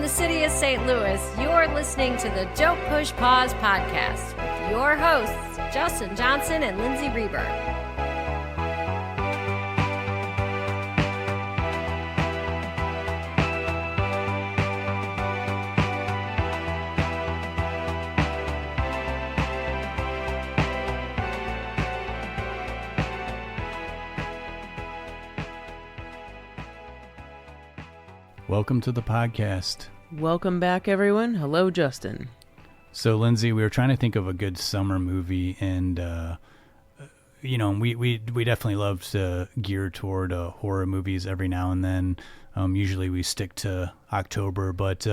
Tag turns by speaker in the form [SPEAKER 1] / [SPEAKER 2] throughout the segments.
[SPEAKER 1] the city of St. Louis, you're listening to the Don't Push Pause podcast with your hosts, Justin Johnson and Lindsay Reber.
[SPEAKER 2] Welcome to the podcast.
[SPEAKER 3] Welcome back, everyone. Hello, Justin.
[SPEAKER 2] So, Lindsay, we were trying to think of a good summer movie, and we definitely love to gear toward horror movies every now and then. Usually we stick to October, but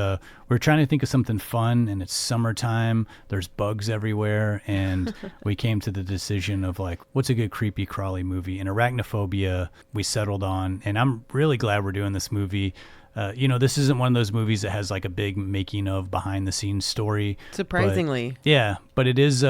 [SPEAKER 2] we're trying to think of something fun, and it's summertime. There's bugs everywhere, and we came to the decision of, like, what's a good creepy crawly movie? And Arachnophobia we settled on, and I'm really glad we're doing this movie. This isn't one of those movies that has like a big making of behind the scenes story.
[SPEAKER 3] Surprisingly.
[SPEAKER 2] But it is,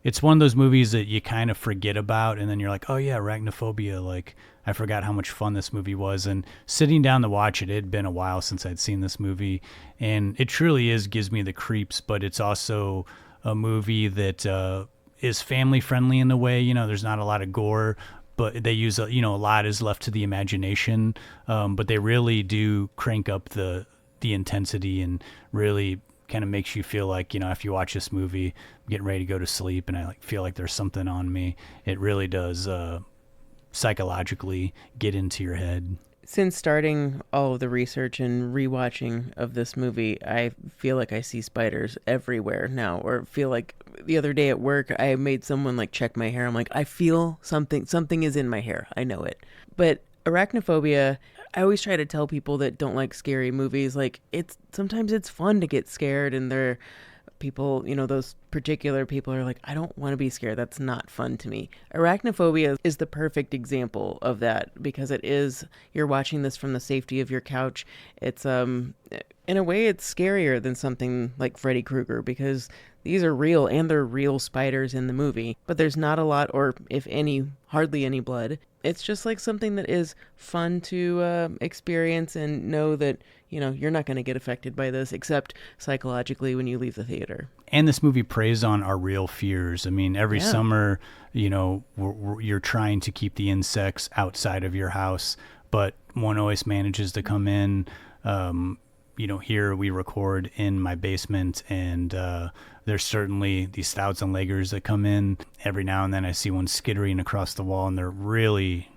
[SPEAKER 2] it's one of those movies that you kind of forget about. And then you're like, oh yeah, Arachnophobia. Like, I forgot how much fun this movie was. And sitting down to watch it, it had been a while since I'd seen this movie. And it truly gives me the creeps, but it's also a movie that is family friendly in the way, there's not a lot of gore, but they use a lot is left to the imagination, but they really do crank up the intensity and really kind of makes you feel like, if you watch this movie, I'm getting ready to go to sleep and I feel like there's something on me. It really does psychologically get into your head.
[SPEAKER 3] Since starting all of the research and rewatching of this movie, I feel like I see spiders everywhere now, or feel like the other day at work, I made someone check my hair. I'm like, I feel something is in my hair. I know it. But Arachnophobia, I always try to tell people that don't like scary movies, sometimes it's fun to get scared, and they're people, those particular people are like, I don't want to be scared. That's not fun to me. Arachnophobia is the perfect example of that, because you're watching this from the safety of your couch. It's, in a way, it's scarier than something like Freddy Krueger, because these are real, and they're real spiders in the movie, but there's not a lot, or if any, hardly any blood. It's just like something that is fun to experience and know that, you're not going to get affected by this, except psychologically when you leave the theater.
[SPEAKER 2] And this movie preys on our real fears. I mean, every summer, you're trying to keep the insects outside of your house, but one always manages to come in. Here we record in my basement, and there's certainly these thousand leggers that come in. Every now and then I see one skittering across the wall, and they're really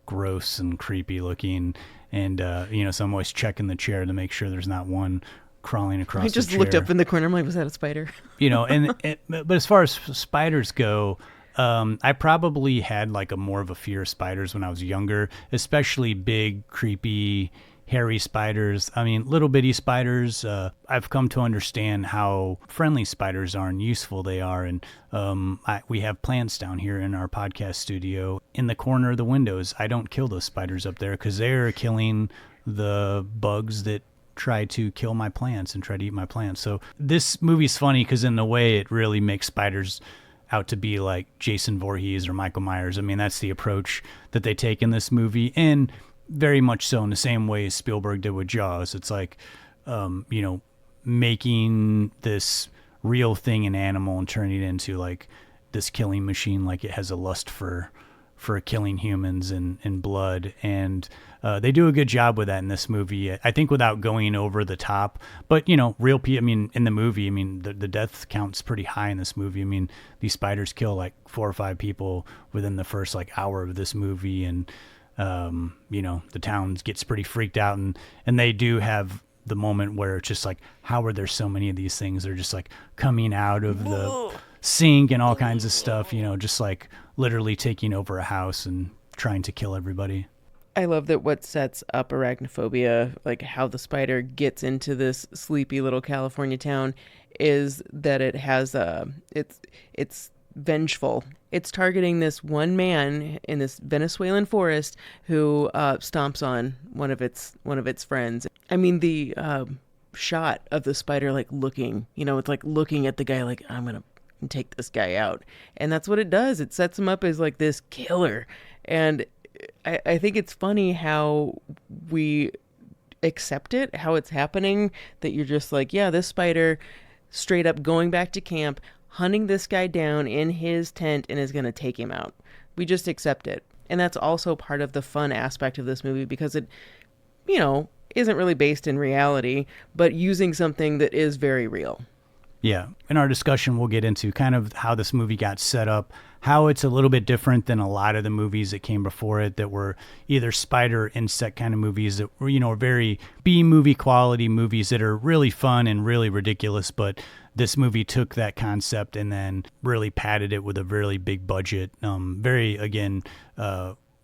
[SPEAKER 2] gross and creepy looking. And, so I'm always checking the chair to make sure there's not one crawling across the chair.
[SPEAKER 3] I just looked up in the corner. I'm like, was that a spider?
[SPEAKER 2] But as far as spiders go, I probably had more of a fear of spiders when I was younger, especially big, creepy, hairy spiders. I mean, little bitty spiders. I've come to understand how friendly spiders are and useful they are. And we have plants down here in our podcast studio. In the corner of the windows, I don't kill those spiders up there because they're killing the bugs that try to kill my plants and try to eat my plants. So this movie's funny because in a way it really makes spiders out to be like Jason Voorhees or Michael Myers. I mean, that's the approach that they take in this movie. And very much so in the same way as Spielberg did with Jaws. It's like, making this real thing an animal and turning it into like this killing machine, like it has a lust for killing humans and blood. And they do a good job with that in this movie, I think, without going over the top. But, real people, in the movie, the death count's pretty high in this movie. I mean, these spiders kill like 4 or 5 people within the first hour of this movie. And, the town gets pretty freaked out, and they do have the moment where it's just like, how are there so many of these things? They're just coming out of the sink and all kinds of stuff, just literally taking over a house and trying to kill everybody.
[SPEAKER 3] I love that what sets up Arachnophobia, how the spider gets into this sleepy little California town, is that it has it's vengeful. It's targeting this one man in this Venezuelan forest who stomps on one of its friends. I mean, the shot of the spider looking, it's looking at the guy I'm gonna take this guy out, and that's what it does. It sets him up as this killer. And I think it's funny how we accept it, how it's happening, that you're just like, yeah, this spider straight up going back to camp, hunting this guy down in his tent and is going to take him out. We just accept it. And that's also part of the fun aspect of this movie because it, isn't really based in reality, but using something that is very real.
[SPEAKER 2] Yeah. In our discussion, we'll get into kind of how this movie got set up, how it's a little bit different than a lot of the movies that came before it that were either spider or insect kind of movies that were, very B-movie quality movies that are really fun and really ridiculous. But this movie took that concept and then really padded it with a really big budget.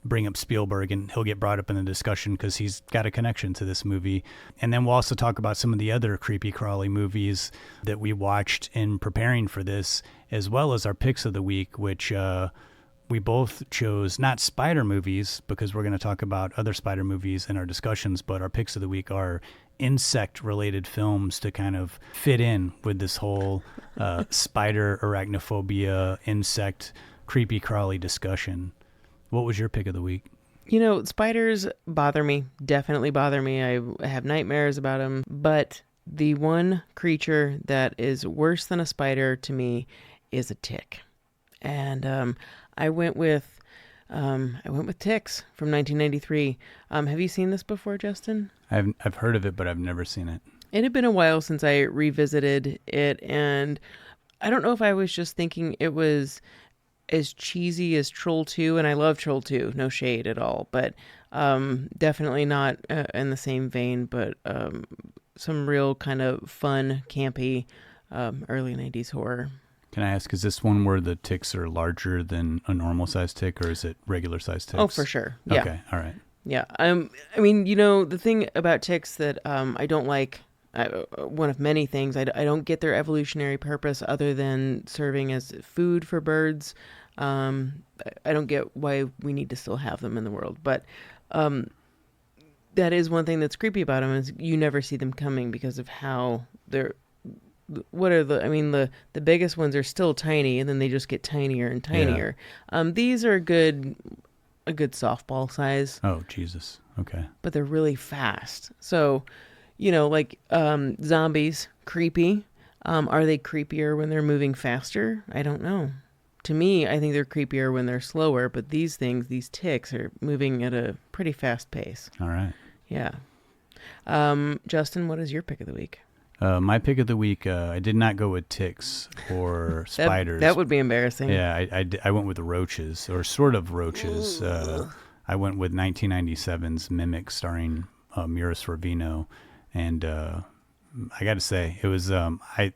[SPEAKER 2] Bring up Spielberg, and he'll get brought up in the discussion because he's got a connection to this movie. And then we'll also talk about some of the other creepy crawly movies that we watched in preparing for this, as well as our picks of the week, which we both chose not spider movies because we're going to talk about other spider movies in our discussions, but our picks of the week are insect related films to kind of fit in with this whole spider arachnophobia insect creepy crawly discussion. What was your pick of the week?
[SPEAKER 3] Spiders bother me, definitely bother me. I have nightmares about them. But the one creature that is worse than a spider to me is a tick. And I went with Ticks from 1993. Have you seen this before, Justin?
[SPEAKER 2] I've heard of it, but I've never seen it.
[SPEAKER 3] It had been a while since I revisited it, and I don't know if I was just thinking it was as cheesy as Troll 2, and I love Troll 2, no shade at all, but definitely not in the same vein, but some real kind of fun, campy, early 90s horror.
[SPEAKER 2] Can I ask, is this one where the ticks are larger than a normal size tick, or is it regular size ticks?
[SPEAKER 3] Oh, for sure. Yeah.
[SPEAKER 2] Okay, all right.
[SPEAKER 3] Yeah. The thing about ticks that I don't like, one of many things, I don't get their evolutionary purpose other than serving as food for birds. I don't get why we need to still have them in the world, but that is one thing that's creepy about them is you never see them coming because of how they're. What are the biggest ones are still tiny, and then they just get tinier and tinier. Yeah. These are a good softball size.
[SPEAKER 2] Oh, Jesus. Okay.
[SPEAKER 3] But they're really fast. So, zombies, creepy. Are they creepier when they're moving faster? I don't know. To me, I think they're creepier when they're slower, but these ticks are moving at a pretty fast pace.
[SPEAKER 2] All right.
[SPEAKER 3] Yeah. Justin, what is your pick of the week?
[SPEAKER 2] My pick of the week, I did not go with ticks or spiders.
[SPEAKER 3] That would be embarrassing.
[SPEAKER 2] Yeah, I went with roaches, or sort of roaches. I went with 1997's Mimic, starring Mira Sorvino. And I got to say, it was, I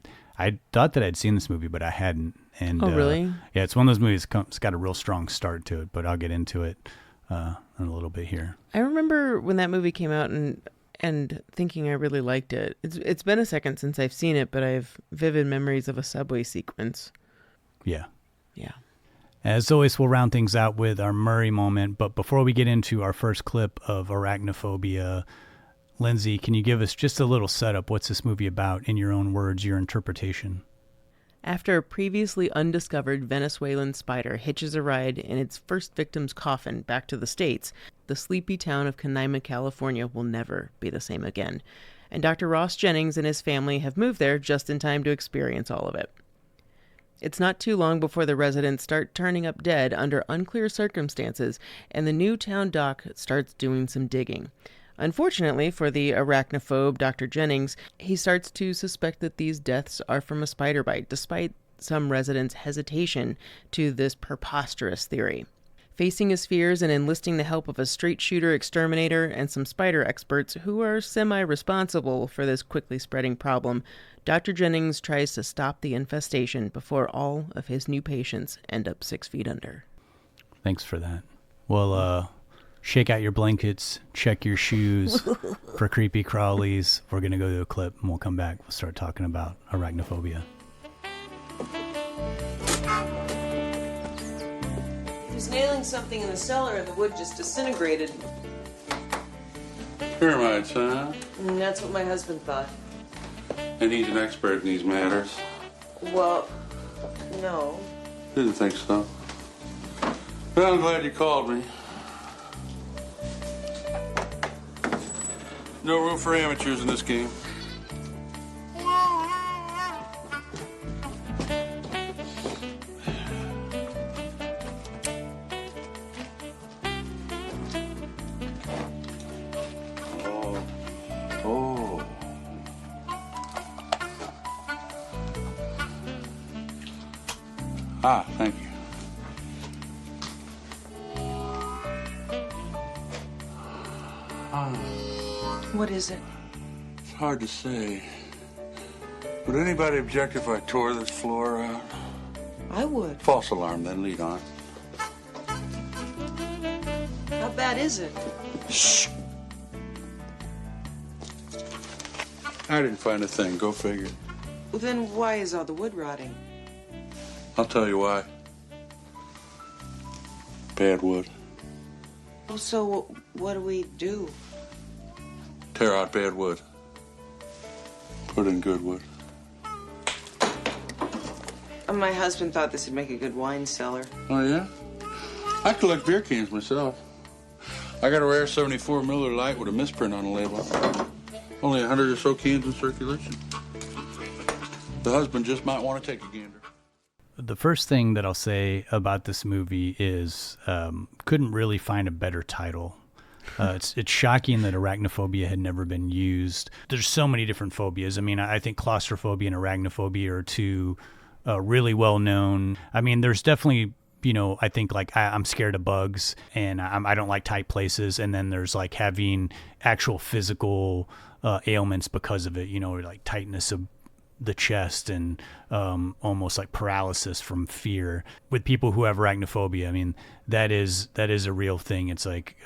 [SPEAKER 2] thought that I'd seen this movie, but I hadn't. And,
[SPEAKER 3] really?
[SPEAKER 2] Yeah, it's one of those movies it's got a real strong start to it, but I'll get into it in a little bit here.
[SPEAKER 3] I remember when that movie came out and thinking I really liked it. It's been a second since I've seen it, but I have vivid memories of a subway sequence.
[SPEAKER 2] Yeah.
[SPEAKER 3] Yeah.
[SPEAKER 2] As always, we'll round things out with our Murray moment, but before we get into our first clip of Arachnophobia, Lindsay, can you give us just a little setup? What's this movie about in your own words, your interpretation?
[SPEAKER 3] After a previously undiscovered Venezuelan spider hitches a ride in its first victim's coffin back to the States, the sleepy town of Canaima, California will never be the same again. And Dr. Ross Jennings and his family have moved there just in time to experience all of it. It's not too long before the residents start turning up dead under unclear circumstances, and the new town doc starts doing some digging. Unfortunately for the arachnophobe Dr. Jennings, he starts to suspect that these deaths are from a spider bite, despite some residents' hesitation to this preposterous theory. Facing his fears and enlisting the help of a straight shooter exterminator and some spider experts who are semi-responsible for this quickly spreading problem, Dr. Jennings tries to stop the infestation before all of his new patients end up 6 feet under.
[SPEAKER 2] Thanks for that. Well, shake out your blankets, check your shoes for creepy crawlies. We're going to go to a clip and we'll come back. We'll start talking about arachnophobia.
[SPEAKER 4] He was nailing something in the cellar and the wood just disintegrated.
[SPEAKER 5] Termites, huh?
[SPEAKER 4] And that's what my husband thought.
[SPEAKER 5] And he's an expert in these matters.
[SPEAKER 4] Well, no.
[SPEAKER 5] Didn't think so. Well, I'm glad you called me. No room for amateurs in this game. Oh. Ah, thank you.
[SPEAKER 4] What is it?
[SPEAKER 5] It's hard to say. Would anybody object if I tore this floor out?
[SPEAKER 4] I would.
[SPEAKER 5] False alarm, then lead on.
[SPEAKER 4] How bad is it?
[SPEAKER 5] Shh. I didn't find a thing. Go figure.
[SPEAKER 4] Well, then why is all the wood rotting?
[SPEAKER 5] I'll tell you why. Bad wood.
[SPEAKER 4] Well, so what do we do?
[SPEAKER 5] Tear out bad wood. Put in good wood.
[SPEAKER 4] My husband thought this would make a good wine cellar.
[SPEAKER 5] Oh, yeah? I collect beer cans myself. I got a rare 74 Miller Lite with a misprint on the label. Only 100 or so cans in circulation. The husband just might want to take a gander.
[SPEAKER 2] The first thing that I'll say about this movie is couldn't really find a better title. It's shocking that arachnophobia had never been used. There's so many different phobias. I mean, I think claustrophobia and arachnophobia are two really well known. I mean, there's definitely, I think like I'm scared of bugs and I don't like tight places. And then there's like having actual physical ailments because of it, like tightness of the chest and almost like paralysis from fear. With people who have arachnophobia, I mean, that is a real thing. It's like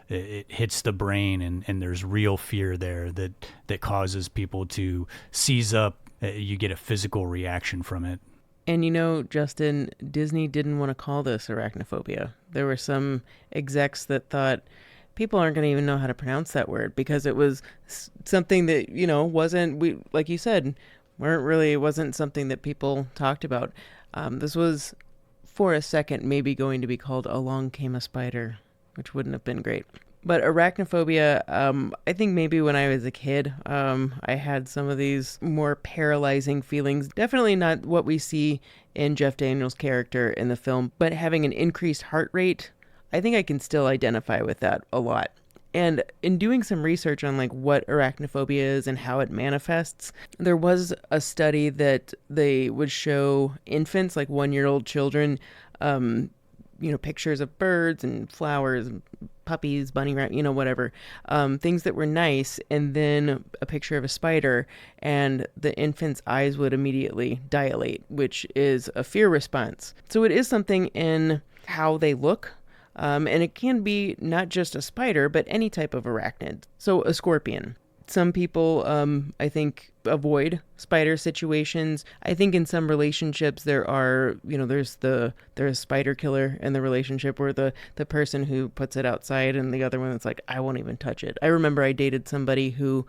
[SPEAKER 2] it hits the brain and there's real fear there that causes people to seize up. You get a physical reaction from it.
[SPEAKER 3] And Justin, Disney didn't want to call this arachnophobia. There were some execs that thought people aren't going to even know how to pronounce that word because it was something that, wasn't, like you said, it wasn't something that people talked about. This was, for a second, maybe going to be called Along Came a Spider, which wouldn't have been great. But arachnophobia, I think maybe when I was a kid, I had some of these more paralyzing feelings. Definitely not what we see in Jeff Daniels' character in the film, but having an increased heart rate, I think I can still identify with that a lot. And in doing some research on like what arachnophobia is and how it manifests, there was a study that they would show infants, like 1-year-old children, pictures of birds and flowers, and puppies, bunny rabbit, whatever, things that were nice, and then a picture of a spider, and the infant's eyes would immediately dilate, which is a fear response. So it is something in how they look. And it can be not just a spider, but any type of arachnid. So a scorpion. Some people, I think, avoid spider situations. I think in some relationships there are, there's a spider killer in the relationship where the person who puts it outside and the other one that's like, I won't even touch it. I remember I dated somebody who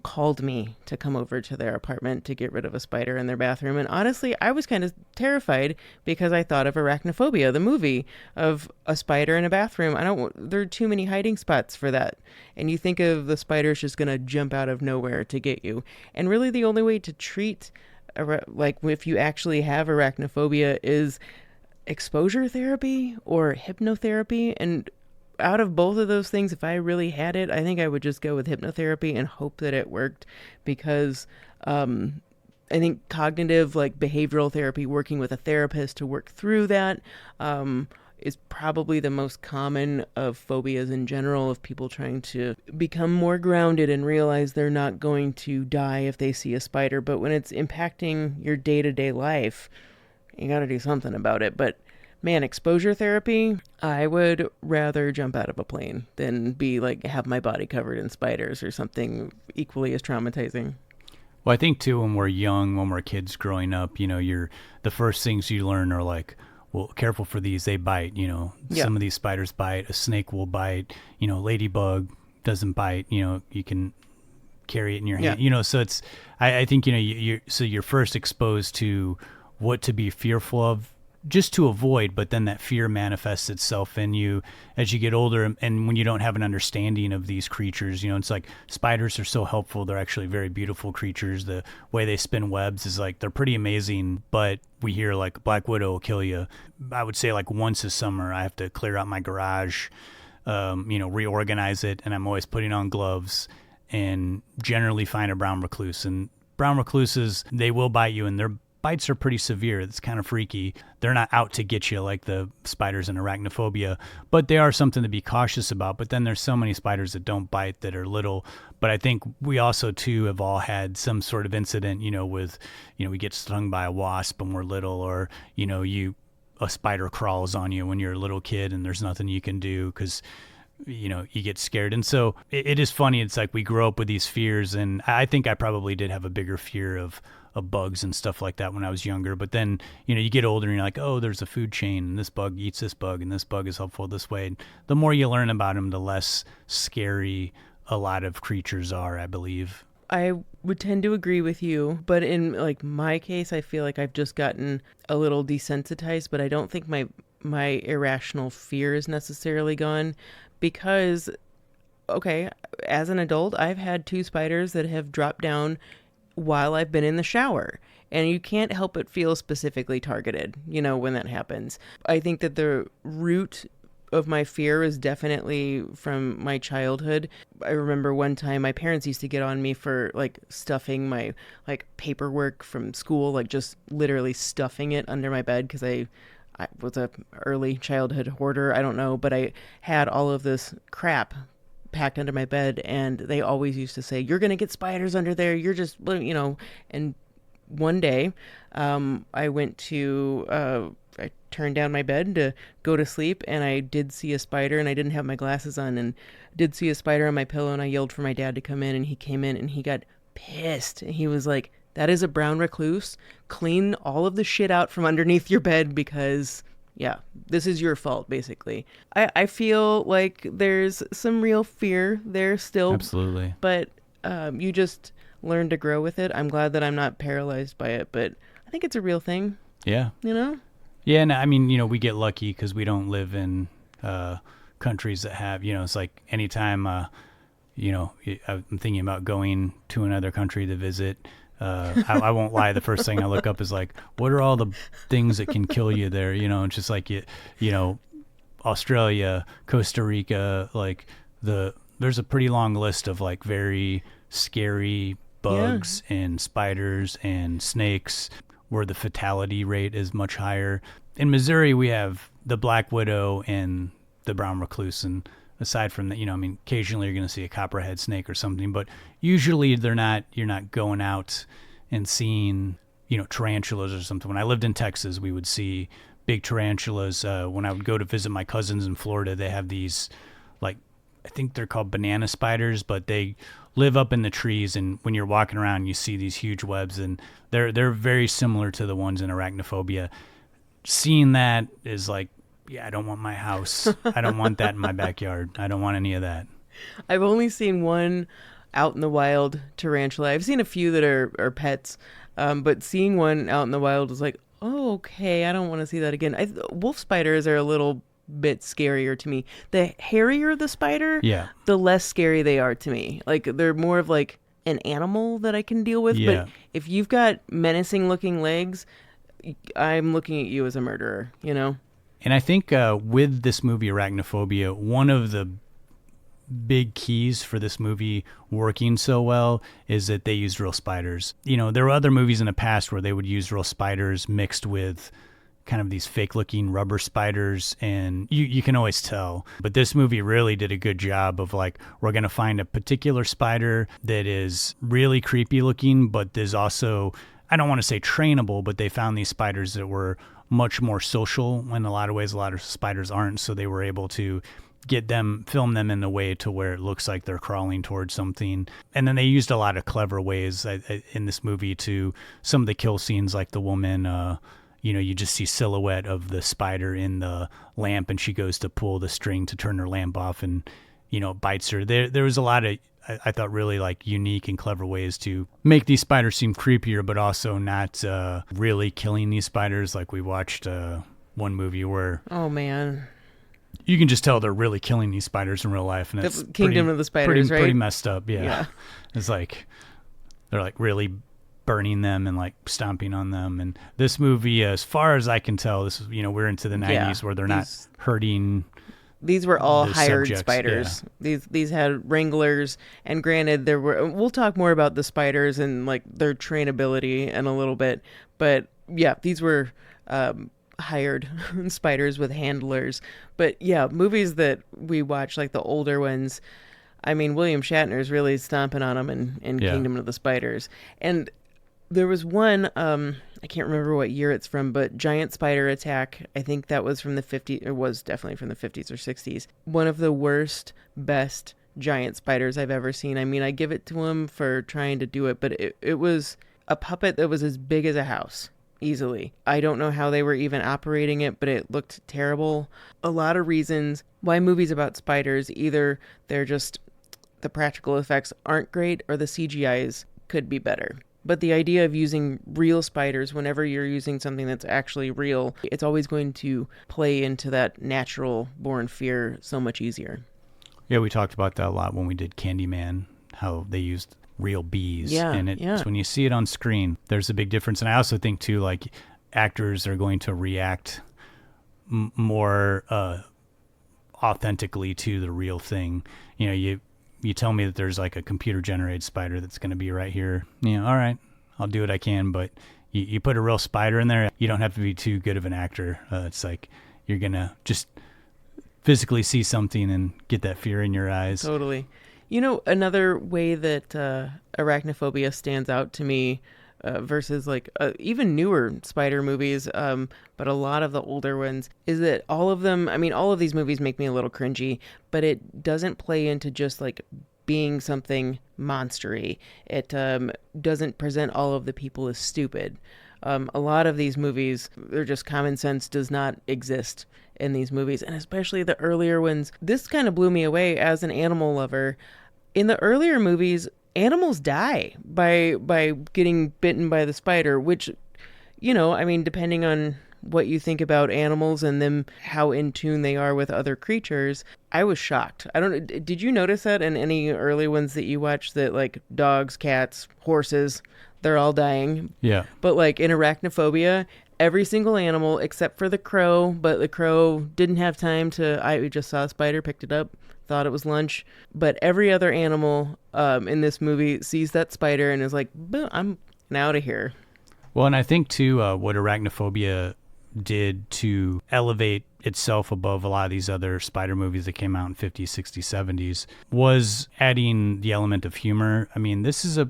[SPEAKER 3] called me to come over to their apartment to get rid of a spider in their bathroom. And honestly, I was kind of terrified because I thought of Arachnophobia, the movie, of a spider in a bathroom. There are too many hiding spots for that. And you think of the spider's just going to jump out of nowhere to get you. And really the only way to treat, like if you actually have arachnophobia, is exposure therapy or hypnotherapy. And out of both of those things, if I really had it, I think I would just go with hypnotherapy and hope that it worked, because I think cognitive, like behavioral therapy, working with a therapist to work through that, is probably the most common of phobias in general, of people trying to become more grounded and realize they're not going to die if they see a spider. But when it's impacting your day-to-day life, you got to do something about it. But man, exposure therapy, I would rather jump out of a plane than have my body covered in spiders or something equally as traumatizing.
[SPEAKER 2] Well, I think too, when we're young, when we're kids growing up, the first things you learn are like, well, careful for these, they bite, Some of these spiders bite, a snake will bite, ladybug doesn't bite, you can carry it in your hand, so it's, I think, you're first exposed to what to be fearful of just to avoid, but then that fear manifests itself in you as you get older. And when you don't have an understanding of these creatures, it's like spiders are so helpful. They're actually very beautiful creatures. The way they spin webs is like, they're pretty amazing, but we hear like Black Widow will kill you. I would say like once a summer, I have to clear out my garage, reorganize it. And I'm always putting on gloves and generally find a brown recluse. And brown recluses, they will bite you, and their bites are pretty severe. It's kind of freaky. They're not out to get you like the spiders in Arachnophobia, but they are something to be cautious about. But then there's so many spiders that don't bite that are little. But I think we also too have all had some sort of incident, with, we get stung by a wasp when we're little, or, a spider crawls on you when you're a little kid and there's nothing you can do because you get scared. And so it is funny. It's like we grow up with these fears, and I think I probably did have a bigger fear of bugs and stuff like that when I was younger. But then, you get older and you're like, oh, there's a food chain, and this bug eats this bug, and this bug is helpful this way. And the more you learn about them, the less scary a lot of creatures are, I believe.
[SPEAKER 3] I would tend to agree with you, but in like my case, I feel like I've just gotten a little desensitized, but I don't think my irrational fear is necessarily gone. Because, okay, as an adult, I've had 2 spiders that have dropped down while I've been in the shower. And you can't help but feel specifically targeted, when that happens. I think that the root of my fear is definitely from my childhood. I remember one time my parents used to get on me for like stuffing my like paperwork from school, like just literally stuffing it under my bed because I was a early childhood hoarder. I don't know, but I had all of this crap packed under my bed, and they always used to say, "You're going to get spiders under there. You're just, And one day, I went to, I turned down my bed to go to sleep, and I did see a spider, and I didn't have my glasses on, and did see a spider on my pillow, and I yelled for my dad to come in, and he came in, and he got pissed. And he was like, "That is a brown recluse. Clean all of the shit out from underneath your bed because, yeah, this is your fault," basically. I feel like there's some real fear there still.
[SPEAKER 2] Absolutely.
[SPEAKER 3] But you just learn to grow with it. I'm glad that I'm not paralyzed by it, but I think it's a real thing.
[SPEAKER 2] Yeah. Yeah, and I mean, we get lucky because we don't live in countries that have, it's like anytime, I'm thinking about going to another country to visit. I won't lie. The first thing I look up is like, what are all the things that can kill you there? It's just like, Australia, Costa Rica, like there's a pretty long list of like very scary bugs and spiders and snakes where the fatality rate is much higher. In Missouri, we have the Black Widow and the brown recluse, and aside from that, occasionally you're going to see a copperhead snake or something, but usually you're not going out and seeing, tarantulas or something. When I lived in Texas, we would see big tarantulas. When I would go to visit my cousins in Florida, they have these, like, I think they're called banana spiders, but they live up in the trees, and when you're walking around, you see these huge webs, and they're very similar to the ones in Arachnophobia. Seeing that is like, yeah, I don't want my house. I don't want that in my backyard. I don't want any of that.
[SPEAKER 3] I've only seen one out in the wild tarantula. I've seen a few that are pets, but seeing one out in the wild is like, oh, okay, I don't want to see that again. Wolf spiders are a little bit scarier to me. The hairier the spider, the less scary they are to me. Like, they're more of like an animal that I can deal with.
[SPEAKER 2] Yeah.
[SPEAKER 3] But if you've got menacing looking legs, I'm looking at you as a murderer,
[SPEAKER 2] And I think with this movie Arachnophobia, one of the big keys for this movie working so well is that they used real spiders. There were other movies in the past where they would use real spiders mixed with kind of these fake looking rubber spiders, and you can always tell. But this movie really did a good job of like, we're going to find a particular spider that is really creepy looking, but there's also, I don't want to say trainable, but they found these spiders that were much more social in a lot of ways. A lot of spiders aren't, so they were able to film them in a way to where it looks like they're crawling towards something. And then they used a lot of clever ways in this movie to some of the kill scenes, like the woman, you just see silhouette of the spider in the lamp, and she goes to pull the string to turn her lamp off, and it bites her. There was a lot of I thought really like unique and clever ways to make these spiders seem creepier, but also not really killing these spiders. Like we watched one movie where
[SPEAKER 3] Oh man,
[SPEAKER 2] you can just tell they're really killing these spiders in real life, and it's
[SPEAKER 3] Kingdom of the Spiders, right?
[SPEAKER 2] Pretty messed up. Yeah.
[SPEAKER 3] Yeah.
[SPEAKER 2] It's like they're like really burning them and like stomping on them. And this movie, as far as I can tell, this is, we're into the 90s where they're not hurting.
[SPEAKER 3] These were all
[SPEAKER 2] the
[SPEAKER 3] hired
[SPEAKER 2] subjects,
[SPEAKER 3] spiders. These had wranglers, and granted, we'll talk more about the spiders and like their trainability in a little bit. But yeah, these were hired spiders with handlers. But yeah, movies that we watch, like the older ones, I mean, William Shatner's really stomping on them in Kingdom of the Spiders. And there was one, I can't remember what year it's from, but Giant Spider Attack. I think that was from the 50s. It was definitely from the 50s or 60s. One of the worst, best giant spiders I've ever seen. I mean, I give it to him for trying to do it, but it was a puppet that was as big as a house. Easily. I don't know how they were even operating it, but it looked terrible. A lot of reasons why movies about spiders, either they're just, the practical effects aren't great, or the CGIs could be better. But the idea of using real spiders, whenever you're using something that's actually real, it's always going to play into that natural born fear so much easier.
[SPEAKER 2] Yeah, we talked about that a lot when we did Candyman, how they used real bees.
[SPEAKER 3] Yeah,
[SPEAKER 2] and when you see it on screen, there's a big difference. And I also think too, like, actors are going to react more authentically to the real thing. You tell me that there's like a computer generated spider that's going to be right here. All right, I'll do what I can. But you put a real spider in there, you don't have to be too good of an actor. It's like you're going to just physically see something and get that fear in your eyes.
[SPEAKER 3] Totally. Another way that Arachnophobia stands out to me versus like even newer spider movies, but a lot of the older ones, is that all of these movies make me a little cringy, but it doesn't play into just like being something monstery. It doesn't present all of the people as stupid. A lot of these movies, they're just common sense does not exist in these movies, and especially the earlier ones. This kind of blew me away as an animal lover. In the earlier movies, animals die by getting bitten by the spider, which, depending on what you think about animals and them, how in tune they are with other creatures, I was shocked. Did you notice that in any early ones that you watched, that like dogs, cats, horses, they're all dying?
[SPEAKER 2] Yeah.
[SPEAKER 3] But like in Arachnophobia, every single animal except for the crow, but the crow didn't have time I just saw a spider, picked it up, thought it was lunch. But every other animal in this movie sees that spider and is like, I'm out of here.
[SPEAKER 2] Well, and I think too, what Arachnophobia did to elevate itself above a lot of these other spider movies that came out in 50s, 60s, 70s was adding the element of humor. I mean, this is a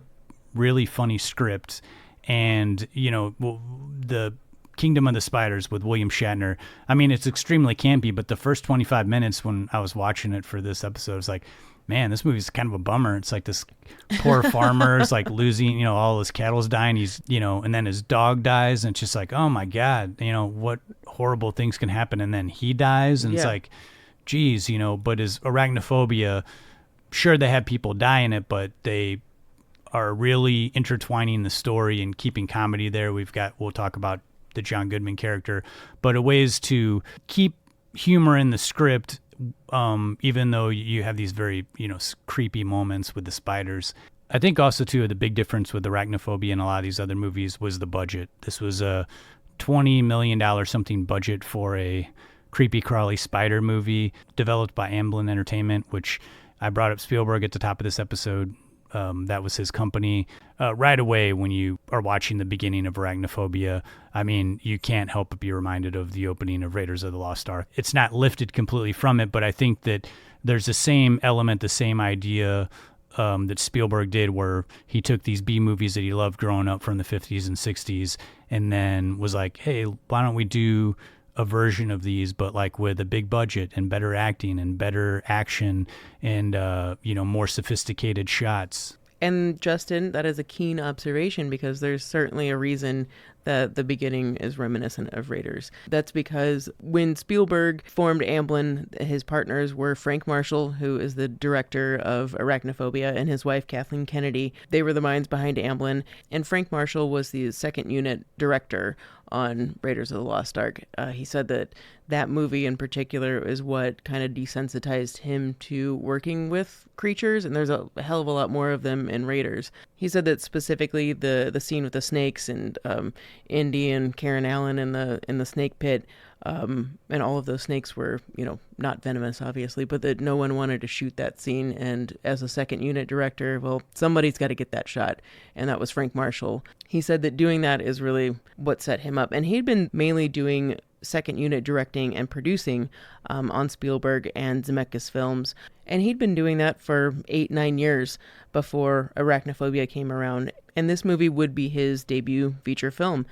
[SPEAKER 2] really funny script, and the Kingdom of the Spiders with William Shatner, I mean, it's extremely campy, but the first 25 minutes when I was watching it for this episode, it's like, man, this movie's kind of a bummer. It's like this poor farmer is like losing, all his cattle's dying. He's, and then his dog dies, and it's just like, oh my God, what horrible things can happen. And then he dies, and it's like, geez, but his Arachnophobia, sure, they have people die in it, but they are really intertwining the story and keeping comedy there. We'll talk about the John Goodman character, but a ways to keep humor in the script, even though you have these very, creepy moments with the spiders. I think also too, the big difference with Arachnophobia and a lot of these other movies was the budget. This was a $20 million something budget for a creepy crawly spider movie developed by Amblin Entertainment, which I brought up Spielberg at the top of this episode. That was his company. Right away, when you are watching the beginning of Arachnophobia, I mean, you can't help but be reminded of the opening of Raiders of the Lost Ark. It's not lifted completely from it, but I think that there's the same element, the same idea that Spielberg did, where he took these B movies that he loved growing up from the 50s and 60s, and then was like, hey, why don't we do a version of these, but like with a big budget and better acting and better action and more sophisticated shots.
[SPEAKER 3] And Justin, that is a keen observation, because there's certainly a reason that the beginning is reminiscent of Raiders. That's because when Spielberg formed Amblin, his partners were Frank Marshall, who is the director of Arachnophobia, and his wife Kathleen Kennedy. They were the minds behind Amblin, and Frank Marshall was the second unit director on Raiders of the Lost Ark. He said that movie in particular is what kind of desensitized him to working with creatures, and there's a hell of a lot more of them in Raiders. He said that specifically the scene with the snakes and Indy and Karen Allen in the snake pit, and all of those snakes were, not venomous, obviously, but that no one wanted to shoot that scene. And as a second unit director, well, somebody's got to get that shot. And that was Frank Marshall. He said that doing that is really what set him up. And he'd been mainly doing second unit directing and producing on Spielberg and Zemeckis films. And he'd been doing that for 8-9 years before Arachnophobia came around. And this movie would be his debut feature film.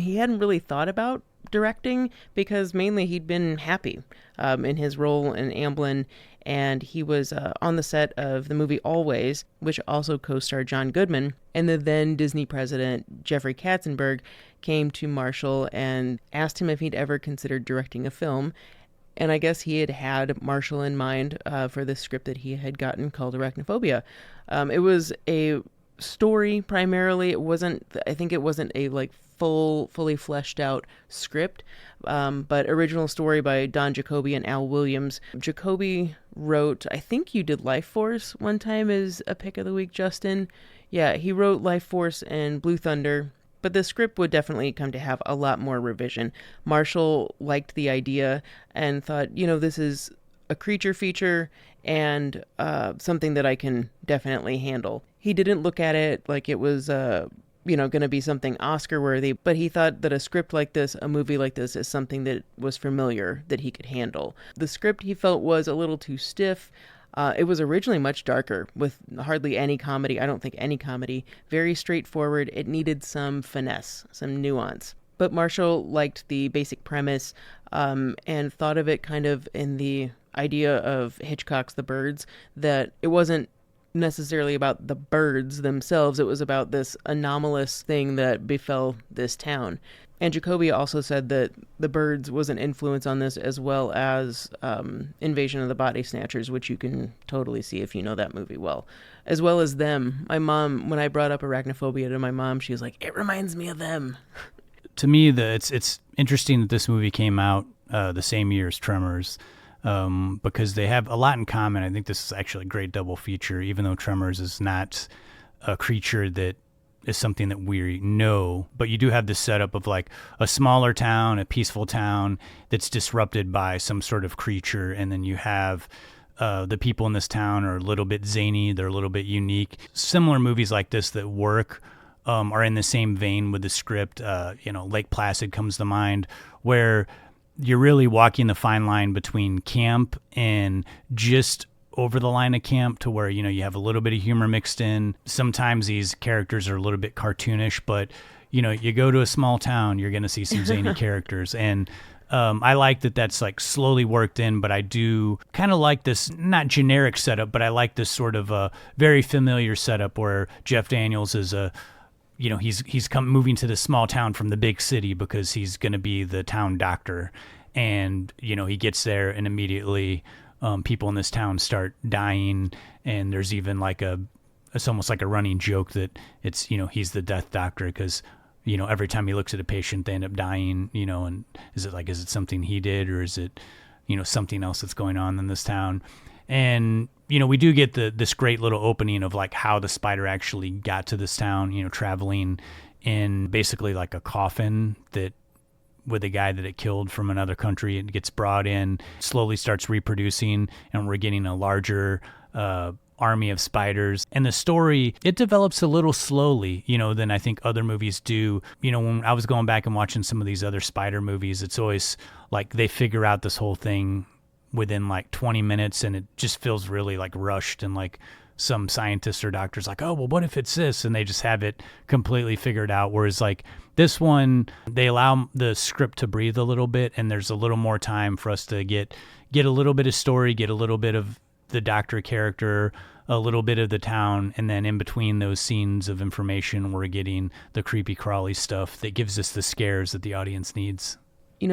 [SPEAKER 3] He hadn't really thought about directing because mainly he'd been happy in his role in Amblin, and he was on the set of the movie Always, which also co-starred John Goodman. And the then Disney president Jeffrey Katzenberg came to Marshall and asked him if he'd ever considered directing a film. And I guess he had Marshall in mind for this script that he had gotten called Arachnophobia. It was a story primarily. I think it wasn't a fully fleshed out script, but original story by Don Jacoby and Al Williams. Jacoby wrote, I think you did Life Force one time as a pick of the week, Justin. Yeah, he wrote Life Force and Blue Thunder, but the script would definitely come to have a lot more revision. Marshall liked the idea and thought, this is a creature feature and something that I can definitely handle. He didn't look at it like it was going to be something Oscar worthy, but he thought that a script like this, a movie like this, is something that was familiar, that he could handle. The script he felt was a little too stiff. It was originally much darker with hardly any comedy. I don't think any comedy. Very straightforward. It needed some finesse, some nuance. But Marshall liked the basic premise and thought of it kind of in the idea of Hitchcock's The Birds, that it wasn't necessarily about the birds themselves. It was about this anomalous thing that befell this town. And Jacoby also said that The Birds was an influence on this, as well as Invasion of the Body Snatchers, which you can totally see if you know that movie well, as well as Them. My mom, when I brought up Arachnophobia to my mom, she was like, it reminds me of Them.
[SPEAKER 2] To me, it's interesting that this movie came out the same year as Tremors, because they have a lot in common. I think this is actually a great double feature, even though Tremors is not a creature that is something that we know, but you do have this setup of like a smaller town, a peaceful town that's disrupted by some sort of creature, and then you have the people in this town are a little bit zany, they're a little bit unique. Similar movies like this that work are in the same vein with the script. Lake Placid comes to mind, where you're really walking the fine line between camp and just over the line of camp, to where, you have a little bit of humor mixed in. Sometimes these characters are a little bit cartoonish, but, you go to a small town, you're going to see some zany characters. And I like that that's like slowly worked in, but I do kind of like this, not generic setup, but I like this sort of a very familiar setup where Jeff Daniels is he's moving to this small town from the big city because he's going to be the town doctor. And, he gets there and immediately people in this town start dying. And there's even it's almost like a running joke that it's, he's the death doctor because, every time he looks at a patient, they end up dying, and is it something he did, or is it, something else that's going on in this town? And, we do get this great little opening of like how the spider actually got to this town, traveling in basically like a coffin that with a guy that it killed from another country. It gets brought in, slowly starts reproducing, and we're getting a larger army of spiders. And the story, it develops a little slowly, than I think other movies do. When I was going back and watching some of these other spider movies, it's always like they figure out this whole thing within like 20 minutes, and it just feels really like rushed, and like some scientists or doctors like, oh, well, what if it's this? And they just have it completely figured out. Whereas like this one, they allow the script to breathe a little bit, and there's a little more time for us to get a little bit of story, get a little bit of the doctor character, a little bit of the town, and then in between those scenes of information, we're getting the creepy crawly stuff that gives us the scares that the audience needs.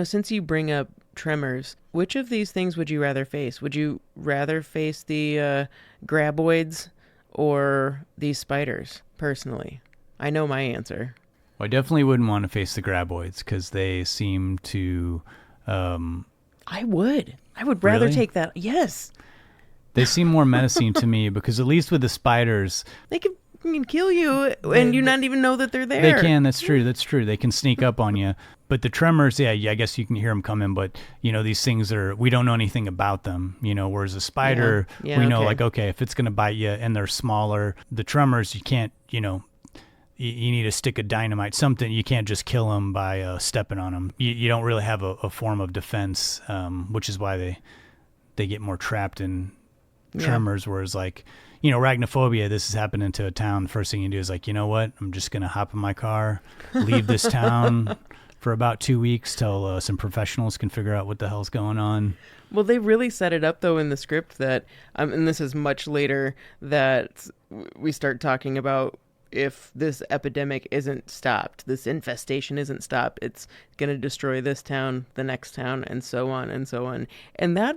[SPEAKER 3] Since you bring up tremors, which of these things would you rather face? Would you rather face the graboids or these spiders, personally? I know my answer.
[SPEAKER 2] Well, I definitely wouldn't want to face the graboids because they seem to...
[SPEAKER 3] I would rather
[SPEAKER 2] Really?
[SPEAKER 3] take that. Yes.
[SPEAKER 2] They seem more menacing to me because at least with the spiders...
[SPEAKER 3] They can kill you and you not even know that they're there.
[SPEAKER 2] They can, that's true. They can sneak up on you. But the tremors, yeah, I guess you can hear them coming, but, these things we don't know anything about them, whereas a spider,
[SPEAKER 3] Yeah,
[SPEAKER 2] we know,
[SPEAKER 3] okay.
[SPEAKER 2] if it's going to bite you and they're smaller, the tremors, you can't, you need a stick of dynamite, something, you can't just kill them by stepping on them. You don't really have a form of defense, which is why they get more trapped in tremors, whereas arachnophobia, this is happening to a town. The first thing you do is you know what? I'm just going to hop in my car, leave this town for about 2 weeks till some professionals can figure out what the hell's going on.
[SPEAKER 3] Well, they really set it up, though, in the script that, and this is much later, that we start talking about if this epidemic isn't stopped, this infestation isn't stopped, it's going to destroy this town, the next town, and so on and so on. And that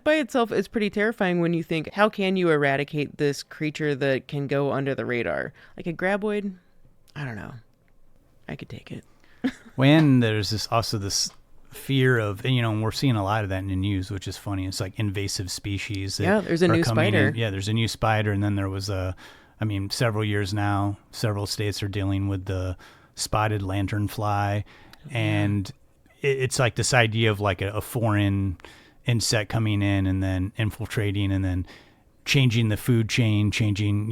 [SPEAKER 3] by itself is pretty terrifying when you think, how can you eradicate this creature that can go under the radar? Like a graboid? I don't know. I could take it.
[SPEAKER 2] When there's this fear of, and we're seeing a lot of that in the news, which is funny. It's like invasive species. That
[SPEAKER 3] there's a new spider.
[SPEAKER 2] Yeah, there's a new spider. And then there was several years now, several states are dealing with the spotted lanternfly. And it's like this idea of a foreign insect coming in and then infiltrating and then changing the food chain, changing,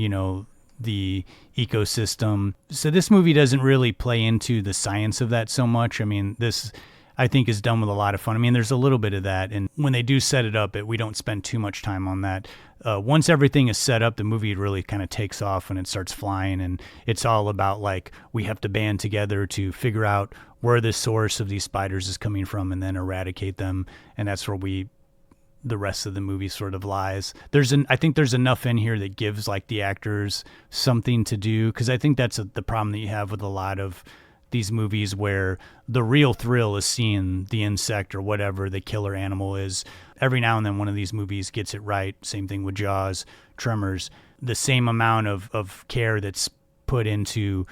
[SPEAKER 2] the ecosystem. So this movie doesn't really play into the science of that so much. This, I think, is done with a lot of fun. There's a little bit of that. And when they do set it up, we don't spend too much time on that. Once everything is set up, the movie really kind of takes off when it starts flying. And it's all about we have to band together to figure out where the source of these spiders is coming from and then eradicate them. And that's where the rest of the movie sort of lies. I think there's enough in here that gives the actors something to do, because I think that's the problem that you have with a lot of these movies where the real thrill is seeing the insect or whatever the killer animal is. Every now and then one of these movies gets it right. Same thing with Jaws, Tremors. The same amount of care that's put into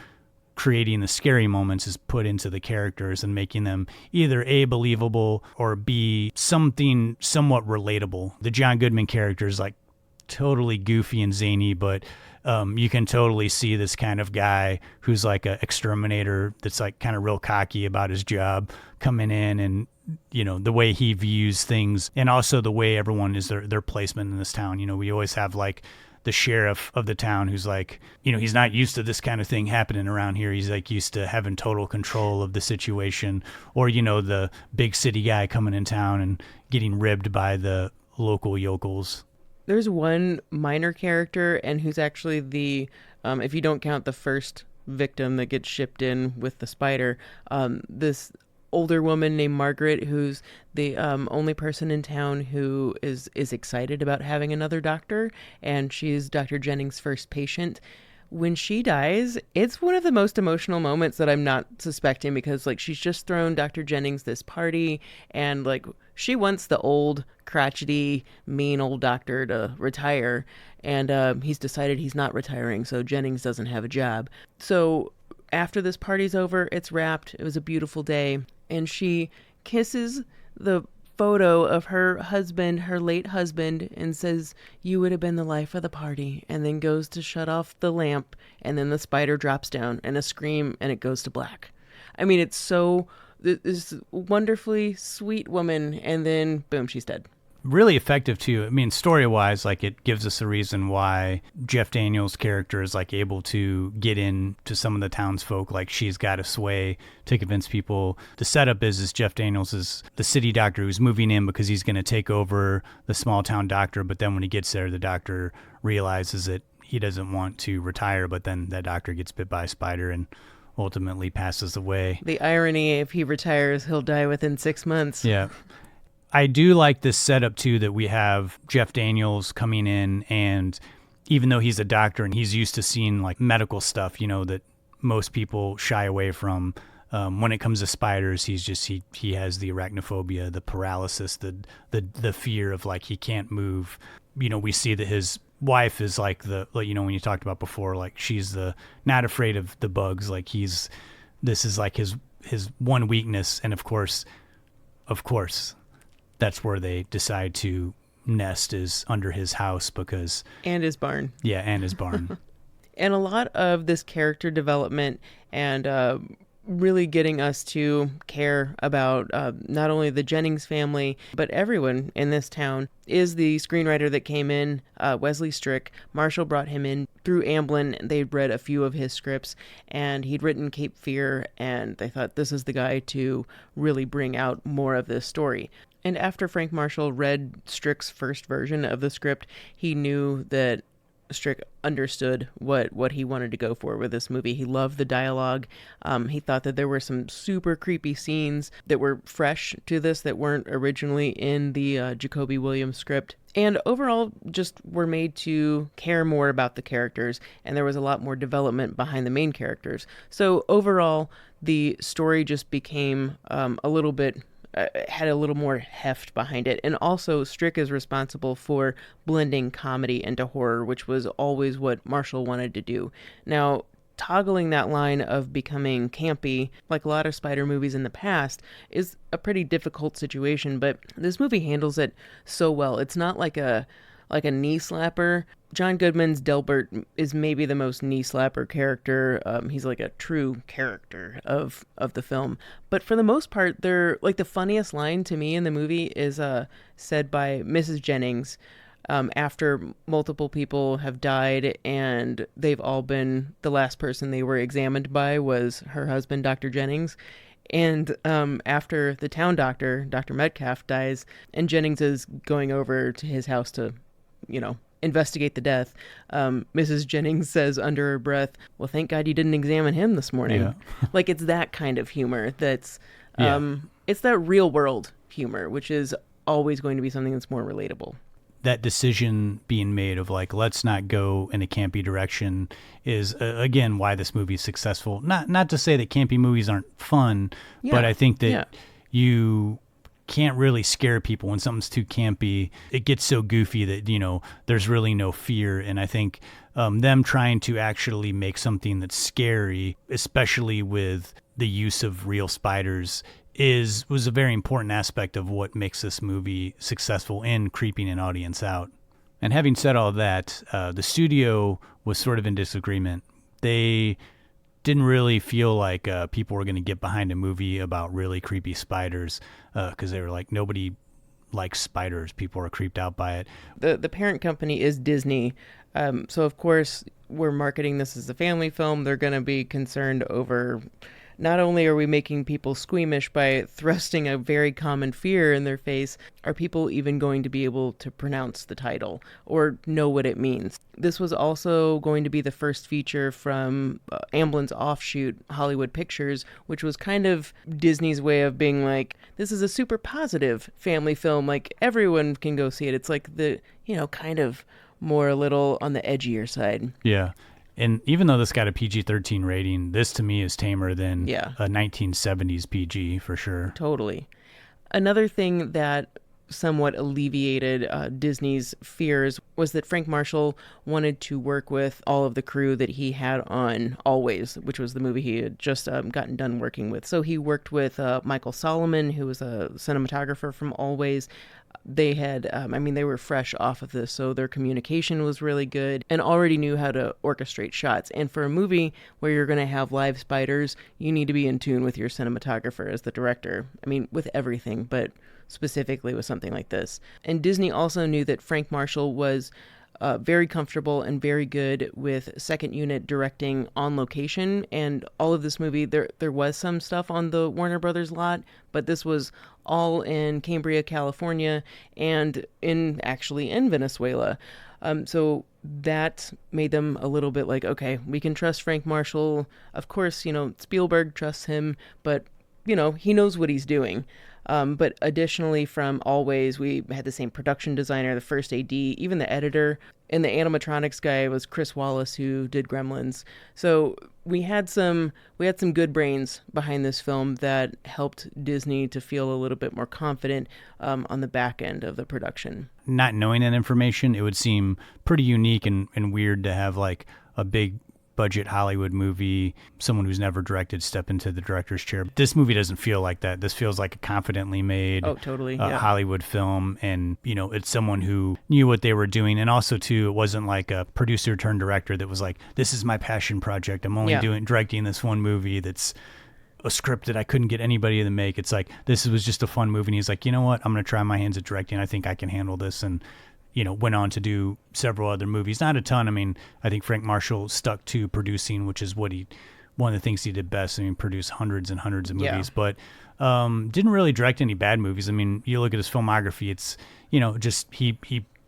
[SPEAKER 2] creating the scary moments is put into the characters and making them either A, believable, or B, something somewhat relatable. The John Goodman character is totally goofy and zany, but you can totally see this kind of guy who's an exterminator that's kind of real cocky about his job coming in, and the way he views things, and also the way everyone is their placement in this town. We always have the sheriff of the town who's he's not used to this kind of thing happening around here. He's used to having total control of the situation, or the big city guy coming in town and getting ribbed by the local yokels.
[SPEAKER 3] There's one minor character, and who's actually the, if you don't count the first victim that gets shipped in with the spider, this older woman named Margaret, who's the only person in town who is excited about having another doctor, and she's Dr. Jennings' first patient. When she dies, it's one of the most emotional moments that I'm not suspecting, because she's just thrown Dr. Jennings this party, and she wants the old crotchety mean old doctor to retire, and he's decided he's not retiring, so Jennings doesn't have a job. So after this party's over, it's wrapped, it was a beautiful day, and she kisses the photo of her husband, her late husband, and says, "You would have been the life of the party," and then goes to shut off the lamp, and then the spider drops down, and a scream, and it goes to black. It's so, this wonderfully sweet woman, and then boom, she's dead.
[SPEAKER 2] Really effective too. Story-wise, it gives us a reason why Jeff Daniels' character is able to get into some of the townsfolk. She's got a sway to convince people. The setup is Jeff Daniels is the city doctor who's moving in because he's going to take over the small town doctor. But then when he gets there, the doctor realizes that he doesn't want to retire. But then that doctor gets bit by a spider and ultimately passes away.
[SPEAKER 3] The irony: if he retires, he'll die within 6 months.
[SPEAKER 2] Yeah. I do like this setup too, that we have Jeff Daniels coming in, and even though he's a doctor and he's used to seeing like medical stuff, that most people shy away from, when it comes to spiders, he has the arachnophobia, the paralysis, the fear of like he can't move. We see that his wife is like when you talked about before, like she's not afraid of the bugs. Like this is like his one weakness, and of course, that's where they decide to nest, is under his house
[SPEAKER 3] and his barn.
[SPEAKER 2] Yeah, and his barn.
[SPEAKER 3] And a lot of this character development and really getting us to care about not only the Jennings family, but everyone in this town is the screenwriter that came in, Wesley Strick. Marshall brought him in through Amblin. They'd read a few of his scripts, and he'd written Cape Fear, and they thought this is the guy to really bring out more of this story. And after Frank Marshall read Strick's first version of the script, he knew that Strick understood what he wanted to go for with this movie. He loved the dialogue. He thought that there were some super creepy scenes that were fresh to this that weren't originally in the Jacoby Williams script. And overall, just were made to care more about the characters, and there was a lot more development behind the main characters. So overall, the story just became a little bit... had a little more heft behind it. And also, Strick is responsible for blending comedy into horror, which was always what Marshall wanted to do. Now, toggling that line of becoming campy, like a lot of Spider movies in the past, is a pretty difficult situation, but this movie handles it so well. It's not like a knee slapper. John Goodman's Delbert is maybe the most knee slapper character. He's like a true character of the film. But for the most part, they're like, the funniest line to me in the movie is said by Mrs. Jennings after multiple people have died, and they've all been, the last person they were examined by was her husband, Dr. Jennings. And after the town doctor, Dr. Metcalf, dies, and Jennings is going over to his house to, investigate the death, Mrs. Jennings says under her breath, "Well, thank God you didn't examine him this morning."
[SPEAKER 2] Yeah.
[SPEAKER 3] Like, it's that kind of humor that's, it's that real world humor, which is always going to be something that's more relatable.
[SPEAKER 2] That decision being made of like, let's not go in a campy direction is again why this movie is successful. Not to say that campy movies aren't fun, but I think that you can't really scare people when something's too campy. It gets so goofy that there's really no fear. And I think them trying to actually make something that's scary, especially with the use of real spiders, was a very important aspect of what makes this movie successful in creeping an audience out. And having said all that, the studio was sort of in disagreement. They didn't really feel like people were going to get behind a movie about really creepy spiders, because they were like, nobody likes spiders. People are creeped out by it.
[SPEAKER 3] The parent company is Disney. So, of course, we're marketing this as a family film. They're going to be concerned over... Not only are we making people squeamish by thrusting a very common fear in their face, are people even going to be able to pronounce the title or know what it means? This was also going to be the first feature from Amblin's offshoot, Hollywood Pictures, which was kind of Disney's way of being like, this is a super positive family film, like everyone can go see it. It's like the, kind of more a little on the edgier side.
[SPEAKER 2] Yeah. And even though this got a PG-13 rating, this to me is tamer than a 1970s PG for sure.
[SPEAKER 3] Totally. Another thing that somewhat alleviated Disney's fears was that Frank Marshall wanted to work with all of the crew that he had on Always, which was the movie he had just gotten done working with. So he worked with Michael Solomon, who was a cinematographer from Always. They had, they were fresh off of this, so their communication was really good and already knew how to orchestrate shots. And for a movie where you're going to have live spiders, you need to be in tune with your cinematographer as the director. With everything, but specifically with something like this. And Disney also knew that Frank Marshall was very comfortable and very good with second unit directing on location. And all of this movie, there was some stuff on the Warner Brothers lot, but this was all in Cambria, California, and in Venezuela. So that made them a little bit like, okay, we can trust Frank Marshall. Of course, Spielberg trusts him, but, he knows what he's doing. But additionally, from Always, we had the same production designer, the first AD, even the editor, and the animatronics guy was Chris Wallace, who did Gremlins. So we had some good brains behind this film that helped Disney to feel a little bit more confident on the back end of the production.
[SPEAKER 2] Not knowing that information, it would seem pretty unique and weird to have like a big budget Hollywood movie, someone who's never directed step into the director's chair. This movie doesn't feel like that. This feels like a confidently made Hollywood film, and it's someone who knew what they were doing. And also too, it wasn't like a producer turned director that was like, this is my passion project, I'm only directing this one movie that's a script that I couldn't get anybody to make. It's like, this was just a fun movie, and he's like, you know what, I'm going to try my hands at directing. I think I can handle this. And went on to do several other movies. Not a ton. I mean, I think Frank Marshall stuck to producing, which is one of the things he did best. I mean, produced hundreds and hundreds of movies, but didn't really direct any bad movies. I mean, you look at his filmography, it's, just he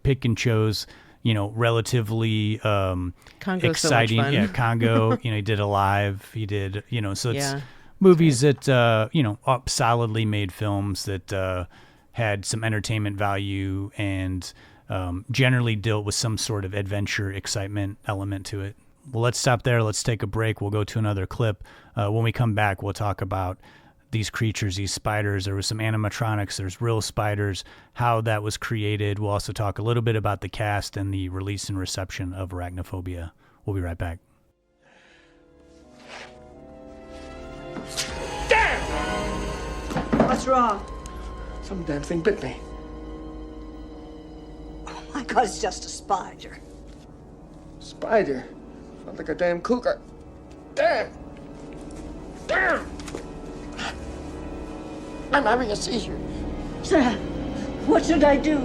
[SPEAKER 2] pick and chose, relatively
[SPEAKER 3] Congo's
[SPEAKER 2] exciting.
[SPEAKER 3] So much fun.
[SPEAKER 2] Yeah, Congo, he did Alive. He did, so it's movies that, solidly made films that had some entertainment value and generally dealt with some sort of adventure, excitement element to it. Well, let's stop there. Let's take a break. We'll go to another clip. When we come back, we'll talk about these creatures, these spiders. There was some animatronics. There's real spiders, how that was created. We'll also talk a little bit about the cast and the release and reception of Arachnophobia. We'll be right back.
[SPEAKER 6] Damn!
[SPEAKER 7] What's wrong?
[SPEAKER 6] Some damn thing bit me.
[SPEAKER 7] Oh my God, it's just a spider.
[SPEAKER 6] Spider? Sounds like a damn cougar. Damn! Damn! I'm having a seizure.
[SPEAKER 7] Sam, what should I do?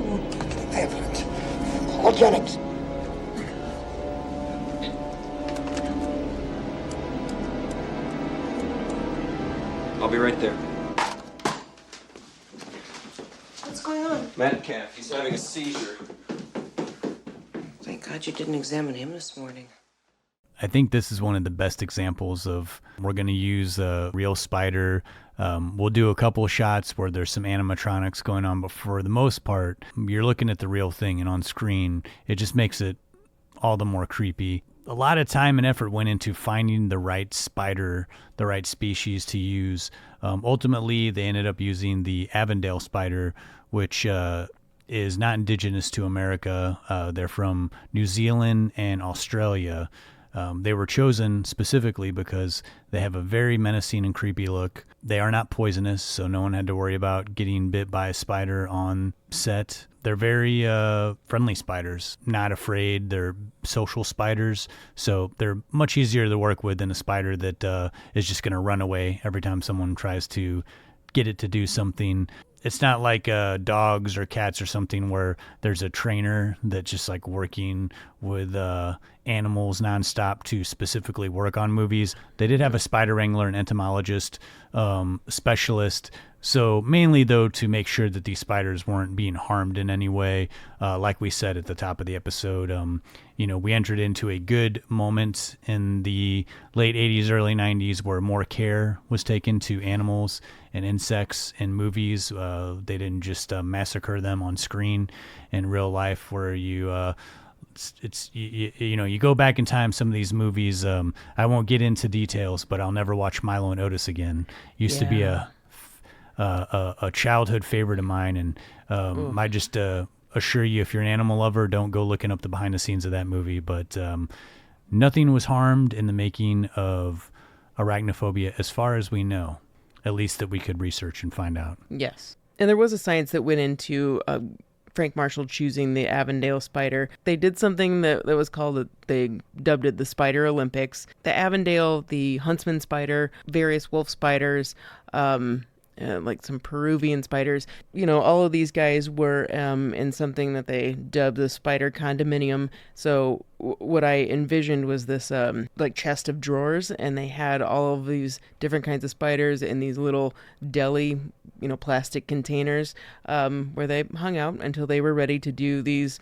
[SPEAKER 6] Ambulance. Call Jennings.
[SPEAKER 8] I'll be right there.
[SPEAKER 4] What's going on?
[SPEAKER 8] Metcalf, he's having a seizure.
[SPEAKER 4] Thank God you didn't examine him this morning.
[SPEAKER 2] I think this is one of the best examples of, we're going to use a real spider. We'll do a couple of shots where there's some animatronics going on, but for the most part, you're looking at the real thing, and on screen, it just makes it all the more creepy. A lot of time and effort went into finding the right spider, the right species to use. Ultimately, they ended up using the Avondale spider, which is not indigenous to America. They're from New Zealand and Australia. They were chosen specifically because they have a very menacing and creepy look. They are not poisonous, so no one had to worry about getting bit by a spider on set. They're very friendly spiders, not afraid. They're social spiders, so they're much easier to work with than a spider that is just going to run away every time someone tries to get it to do something. It's not like dogs or cats or something where there's a trainer that's just like working with animals nonstop to specifically work on movies. They did have a spider wrangler, an entomologist, specialist. So mainly, though, to make sure that these spiders weren't being harmed in any way. Like we said at the top of the episode, we entered into a good moment in the late 80s, early 90s where more care was taken to animals and insects in movies. They didn't just massacre them on screen in real life where you go back in time. Some of these movies, I won't get into details, but I'll never watch Milo and Otis again. Used to be a childhood favorite of mine, and I just assure you, if you're an animal lover, don't go looking up the behind the scenes of that movie. But nothing was harmed in the making of Arachnophobia, as far as we know, at least that we could research and find out.
[SPEAKER 3] Yes. And there was a science that went into Frank Marshall choosing the Avondale spider. They did something that was called, they dubbed it the Spider Olympics. The Avondale, the huntsman spider, various wolf spiders, like some Peruvian spiders. All of these guys were in something that they dubbed the spider condominium. So what I envisioned was this like chest of drawers, and they had all of these different kinds of spiders in these little deli, plastic containers where they hung out until they were ready to do these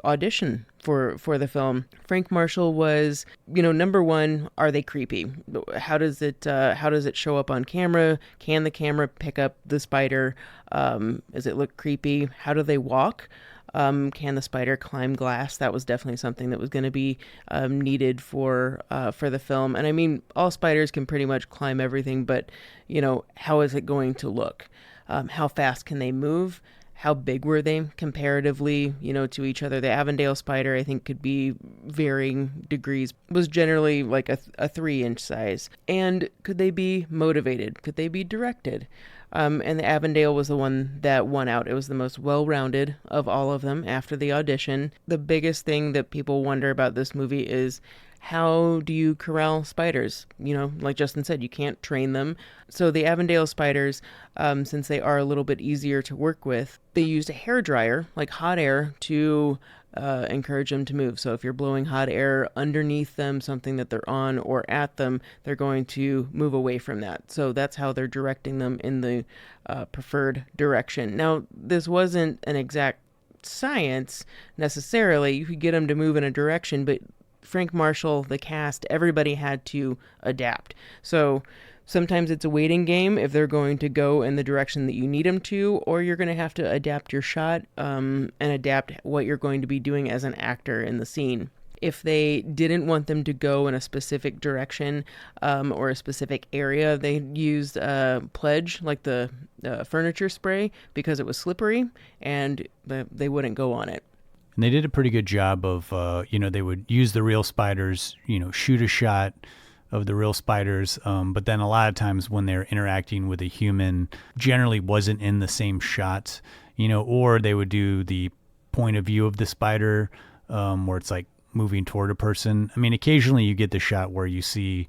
[SPEAKER 3] audition for the film. Frank Marshall was, number one, are they creepy? How does it show up on camera? Can the camera pick up the spider? Does it look creepy? How do they walk? Can the spider climb glass? That was definitely something that was going to be needed for the film. And I mean, all spiders can pretty much climb everything, but how is it going to look? How fast can they move? How big were they comparatively, to each other? The Avondale spider, I think, could be varying degrees, was generally like a 3-inch size. And could they be motivated? Could they be directed? And the Avondale was the one that won out. It was the most well-rounded of all of them after the audition. The biggest thing that people wonder about this movie is, how do you corral spiders? Like Justin said, you can't train them. So the Avondale spiders, since they are a little bit easier to work with, they used a hairdryer, like hot air, to encourage them to move. So if you're blowing hot air underneath them, something that they're on or at them, they're going to move away from that. So that's how they're directing them in the preferred direction. Now, this wasn't an exact science necessarily. You could get them to move in a direction, but Frank Marshall, the cast, everybody had to adapt. So sometimes it's a waiting game if they're going to go in the direction that you need them to, or you're going to have to adapt your shot and adapt what you're going to be doing as an actor in the scene. If they didn't want them to go in a specific direction or a specific area, they used Pledge, like the furniture spray, because it was slippery and they wouldn't go on it.
[SPEAKER 2] And they did a pretty good job of, they would use the real spiders, shoot a shot of the real spiders. But then a lot of times when they're interacting with a human, generally wasn't in the same shot, or they would do the point of view of the spider where it's like moving toward a person. I mean, occasionally you get the shot where you see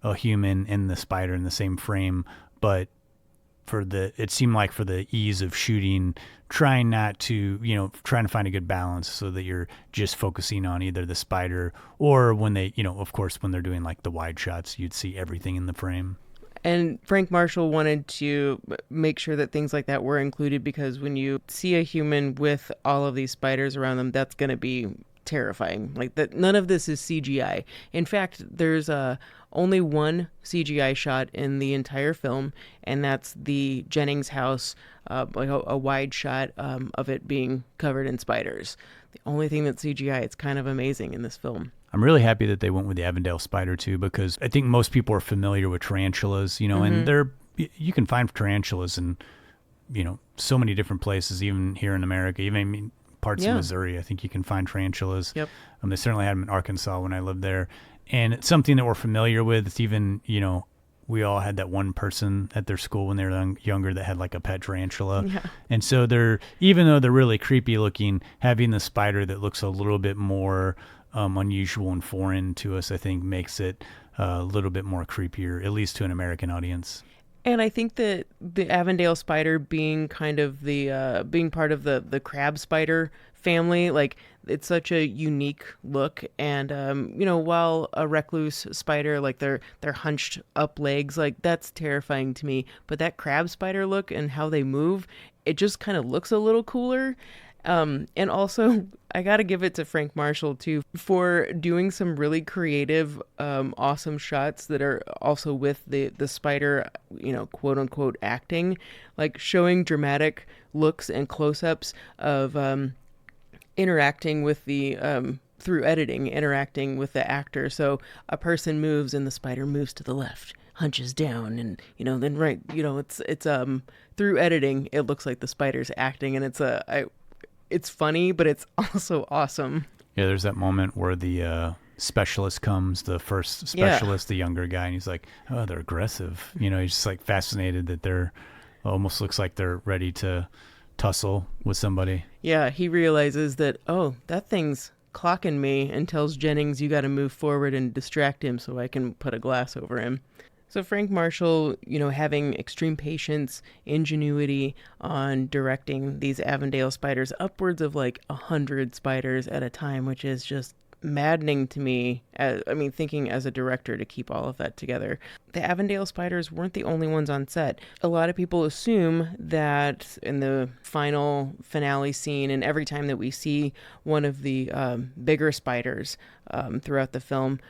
[SPEAKER 2] a human and the spider in the same frame, but it seemed like for the ease of shooting, trying to find a good balance so that you're just focusing on either the spider or when they, of course, when they're doing like the wide shots, you'd see everything in the frame.
[SPEAKER 3] And Frank Marshall wanted to make sure that things like that were included, because when you see a human with all of these spiders around them, that's going to be terrifying. Like that, none of this is CGI. In fact, there's only one CGI shot in the entire film, and that's the Jennings house, like a wide shot of it being covered in spiders. The only thing that's CGI. It's kind of amazing in this film.
[SPEAKER 2] I'm really happy that they went with the Avondale spider too, because I think most people are familiar with tarantulas, and you can find tarantulas in, so many different places, even here in America, even parts of Missouri. I think you can find tarantulas.
[SPEAKER 3] Yep.
[SPEAKER 2] They certainly had them in Arkansas when I lived there. And it's something that we're familiar with. It's even, we all had that one person at their school when they were younger that had like a pet tarantula. Yeah. And so even though they're really creepy looking, having the spider that looks a little bit more unusual and foreign to us, I think makes it a little bit more creepier, at least to an American audience.
[SPEAKER 3] And I think that the Avondale spider being kind of being part of the crab spider family, like it's such a unique look. And, while a recluse spider, like their hunched up legs, like that's terrifying to me. But that crab spider look and how they move, it just kind of looks a little cooler. And also, I got to give it to Frank Marshall, too, for doing some really creative, awesome shots that are also with the spider, quote unquote, acting, like showing dramatic looks and close-ups of interacting with through editing, interacting with the actor. So a person moves and the spider moves to the left, hunches down, and then right, it's through editing, it looks like the spider's acting, and it's funny, but it's also awesome.
[SPEAKER 2] Yeah, there's that moment where the specialist comes, the first specialist, the younger guy, and he's like, oh, they're aggressive. He's just like fascinated that they're almost looks like they're ready to tussle with somebody.
[SPEAKER 3] Yeah, he realizes that, oh, that thing's clocking me, and tells Jennings, you got to move forward and distract him so I can put a glass over him. So Frank Marshall, having extreme patience, ingenuity on directing these Avondale spiders, upwards of like 100 spiders at a time, which is just maddening to me, thinking as a director to keep all of that together. The Avondale spiders weren't the only ones on set. A lot of people assume that in the final finale scene, and every time that we see one of the bigger spiders throughout the film,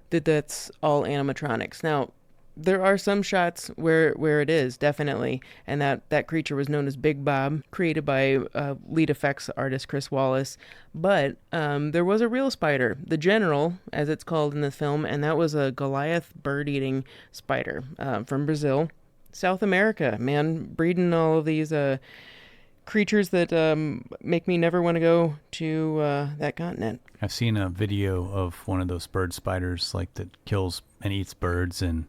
[SPEAKER 3] that's all animatronics. Now, there are some shots where it is, definitely, and that creature was known as Big Bob, created by lead effects artist Chris Wallace. But there was a real spider, the General, as it's called in the film, and that was a Goliath bird-eating spider from Brazil. South America, man, breeding all of these creatures that make me never want to go to that continent.
[SPEAKER 2] I've seen a video of one of those bird spiders, like, that kills and eats birds, and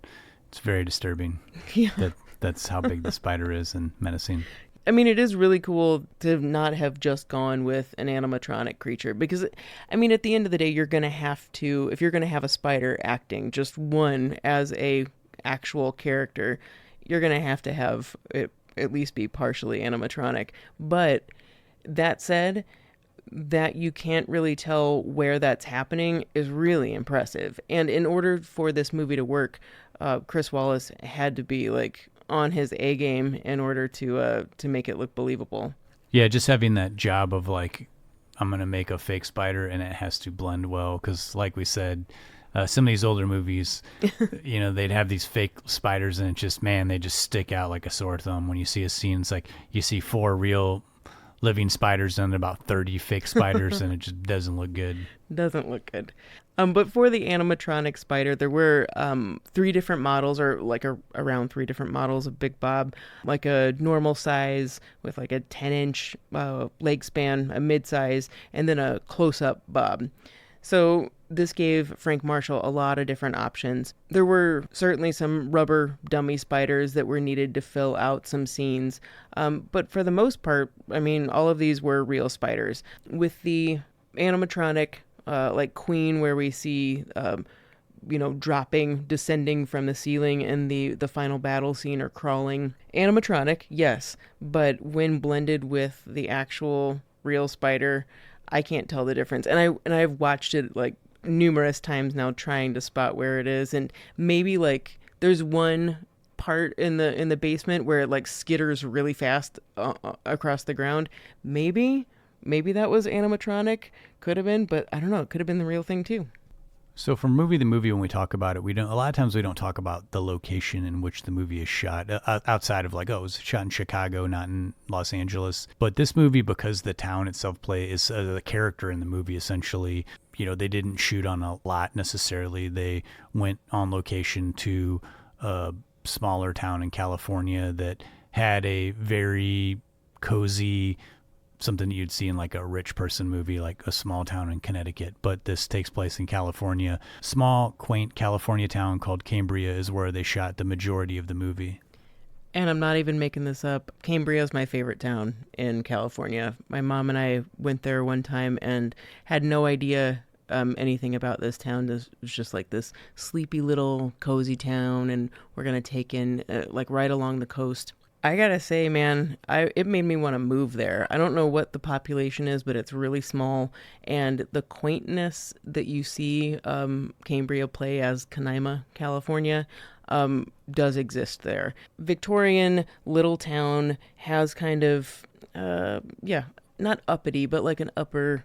[SPEAKER 2] it's very disturbing.
[SPEAKER 3] Yeah.
[SPEAKER 2] That's how big the spider is and menacing.
[SPEAKER 3] I mean, it is really cool to not have just gone with an animatronic creature because, I mean, at the end of the day, you're going to have to, if you're going to have a spider acting, just one as a actual character, you're going to have it at least be partially animatronic. But that said, that you can't really tell where that's happening is really impressive. And in order for this movie to work, Chris Wallace had to be like on his A game in order to make it look believable.
[SPEAKER 2] Yeah, just having that job of like, I'm going to make a fake spider and it has to blend well. Because like we said, some of these older movies, they'd have these fake spiders and it just, man, they just stick out like a sore thumb. When you see a scene, it's like you see 4 real living spiders and about 30 fake spiders and it just doesn't look good.
[SPEAKER 3] Doesn't look good. But for the animatronic spider, there were 3 different models, or like around 3 different models of Big Bob, like a normal size with like a 10-inch leg span, a mid-size, and then a close-up Bob. So this gave Frank Marshall a lot of different options. There were certainly some rubber dummy spiders that were needed to fill out some scenes. But for the most part, I mean, all of these were real spiders. With the animatronic, like Queen, where we see, descending from the ceiling in the final battle scene, or crawling. Animatronic, yes. But when blended with the actual real spider, I can't tell the difference. And I've watched it like numerous times now, trying to spot where it is. And maybe like there's one part in the basement where it like skitters really fast across the ground. Maybe that was animatronic. Could have been, but I don't know. It could have been the real thing too.
[SPEAKER 2] So from movie to movie, when we talk about it, a lot of times we don't talk about the location in which the movie is shot, outside of like, it was shot in Chicago, not in Los Angeles. But this movie, because the town itself is the character in the movie, essentially, they didn't shoot on a lot necessarily. They went on location to a smaller town in California that had a very cozy, something that you'd see in like a rich person movie, like a small town in Connecticut. But this takes place in California. Small, quaint California town called Cambria is where they shot the majority of the movie.
[SPEAKER 3] And I'm not even making this up. Cambria is my favorite town in California. My mom and I went there one time and had no idea anything about this town. It was just like this sleepy little cozy town, and we're going to take in like right along the coast. I gotta say, man, it made me want to move there. I don't know what the population is, but it's really small. And the quaintness that you see Cambria play as Canaima, California, does exist there. Victorian little town has kind of, not uppity, but like an upper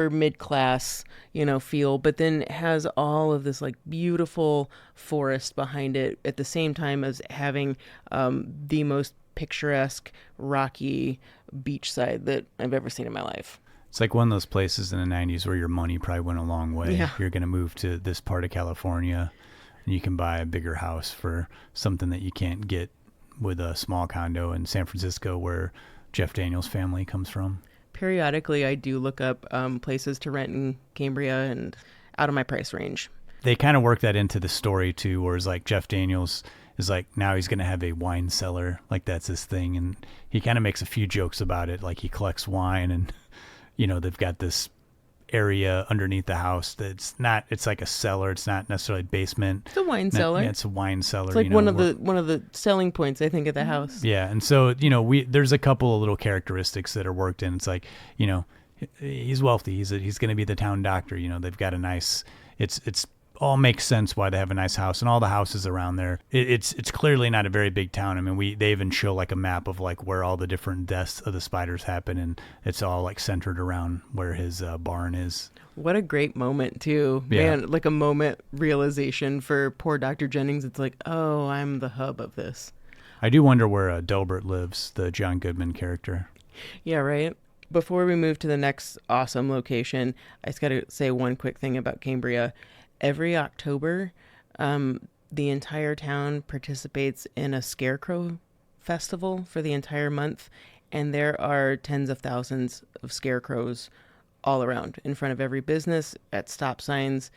[SPEAKER 3] mid-class, feel, but then has all of this like beautiful forest behind it at the same time as having the most picturesque, rocky beachside that I've ever seen in my life.
[SPEAKER 2] It's like one of those places in the 90s where your money probably went a long way.
[SPEAKER 3] Yeah.
[SPEAKER 2] You're going to move to this part of California and you can buy a bigger house for something that you can't get with a small condo in San Francisco, where Jeff Daniels' family comes from.
[SPEAKER 3] Periodically, I do look up places to rent in Cambria and out of my price range.
[SPEAKER 2] They kind of work that into the story too, where it's like Jeff Daniels is like, now he's going to have a wine cellar, like that's his thing. And he kind of makes a few jokes about it. Like he collects wine and, they've got this area underneath the house it's like a cellar. It's not necessarily basement.
[SPEAKER 3] It's a wine cellar.
[SPEAKER 2] Yeah, it's a wine cellar.
[SPEAKER 3] It's like one of the selling points, I think, of the house.
[SPEAKER 2] Yeah. And so, there's a couple of little characteristics that are worked in. It's like, He's wealthy. He's going to be the town doctor. They've got a nice. It's all makes sense why they have a nice house, and all the houses around there. It's clearly not a very big town. I mean, they even show like a map of like where all the different deaths of the spiders happen, and it's all like centered around where his barn is.
[SPEAKER 3] What a great moment too, man! Like a moment realization for poor Dr. Jennings. It's like, oh, I'm the hub of this.
[SPEAKER 2] I do wonder where Delbert lives, the John Goodman character.
[SPEAKER 3] Yeah, right. Before we move to the next awesome location, I just got to say one quick thing about Cambria. Every October, the entire town participates in a scarecrow festival for the entire month, and there are tens of thousands of scarecrows all around, in front of every business, at stop signs.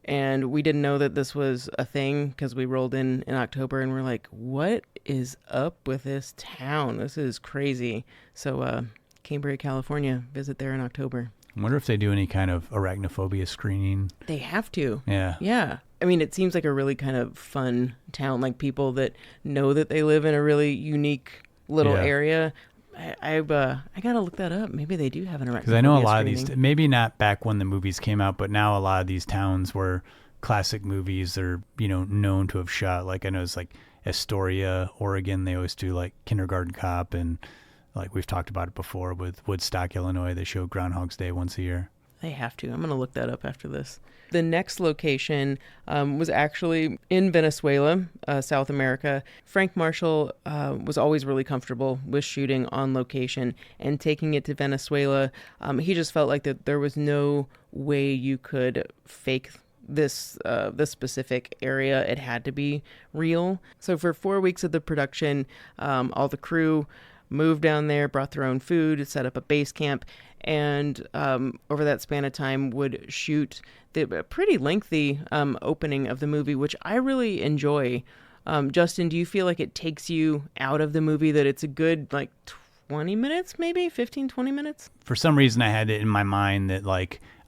[SPEAKER 3] And we didn't know that this was a thing because we rolled in October and we're like, what is up with this town? This is crazy. So Cambria, California, visit there in October.
[SPEAKER 2] I wonder if they do any kind of arachnophobia screening.
[SPEAKER 3] They have to.
[SPEAKER 2] Yeah.
[SPEAKER 3] Yeah. I mean, it seems like a really kind of fun town, like people that know that they live in a really unique little area. I gotta look that up. Maybe they do have an arachnophobia
[SPEAKER 2] because I know a lot
[SPEAKER 3] screening.
[SPEAKER 2] of these, maybe not back when the movies came out, but now a lot of these towns where classic movies are known to have shot. Like I know it's like Astoria, Oregon. They always do like Kindergarten Cop, and like we've talked about it before with Woodstock, Illinois. They show Groundhog's Day once a year.
[SPEAKER 3] They have to. I'm going to look that up after this. The next location was actually in Venezuela, South America. Frank Marshall was always really comfortable with shooting on location and taking it to Venezuela. He just felt like that there was no way you could fake this specific area. It had to be real. So for 4 weeks of the production, all the crew moved down there, brought their own food, set up a base camp, and over that span of time would shoot the pretty lengthy opening of the movie, which I really enjoy. Justin, do you feel like it takes you out of the movie, that it's a good 20 minutes, maybe 15, 20 minutes?
[SPEAKER 2] For some reason, I had it in my mind that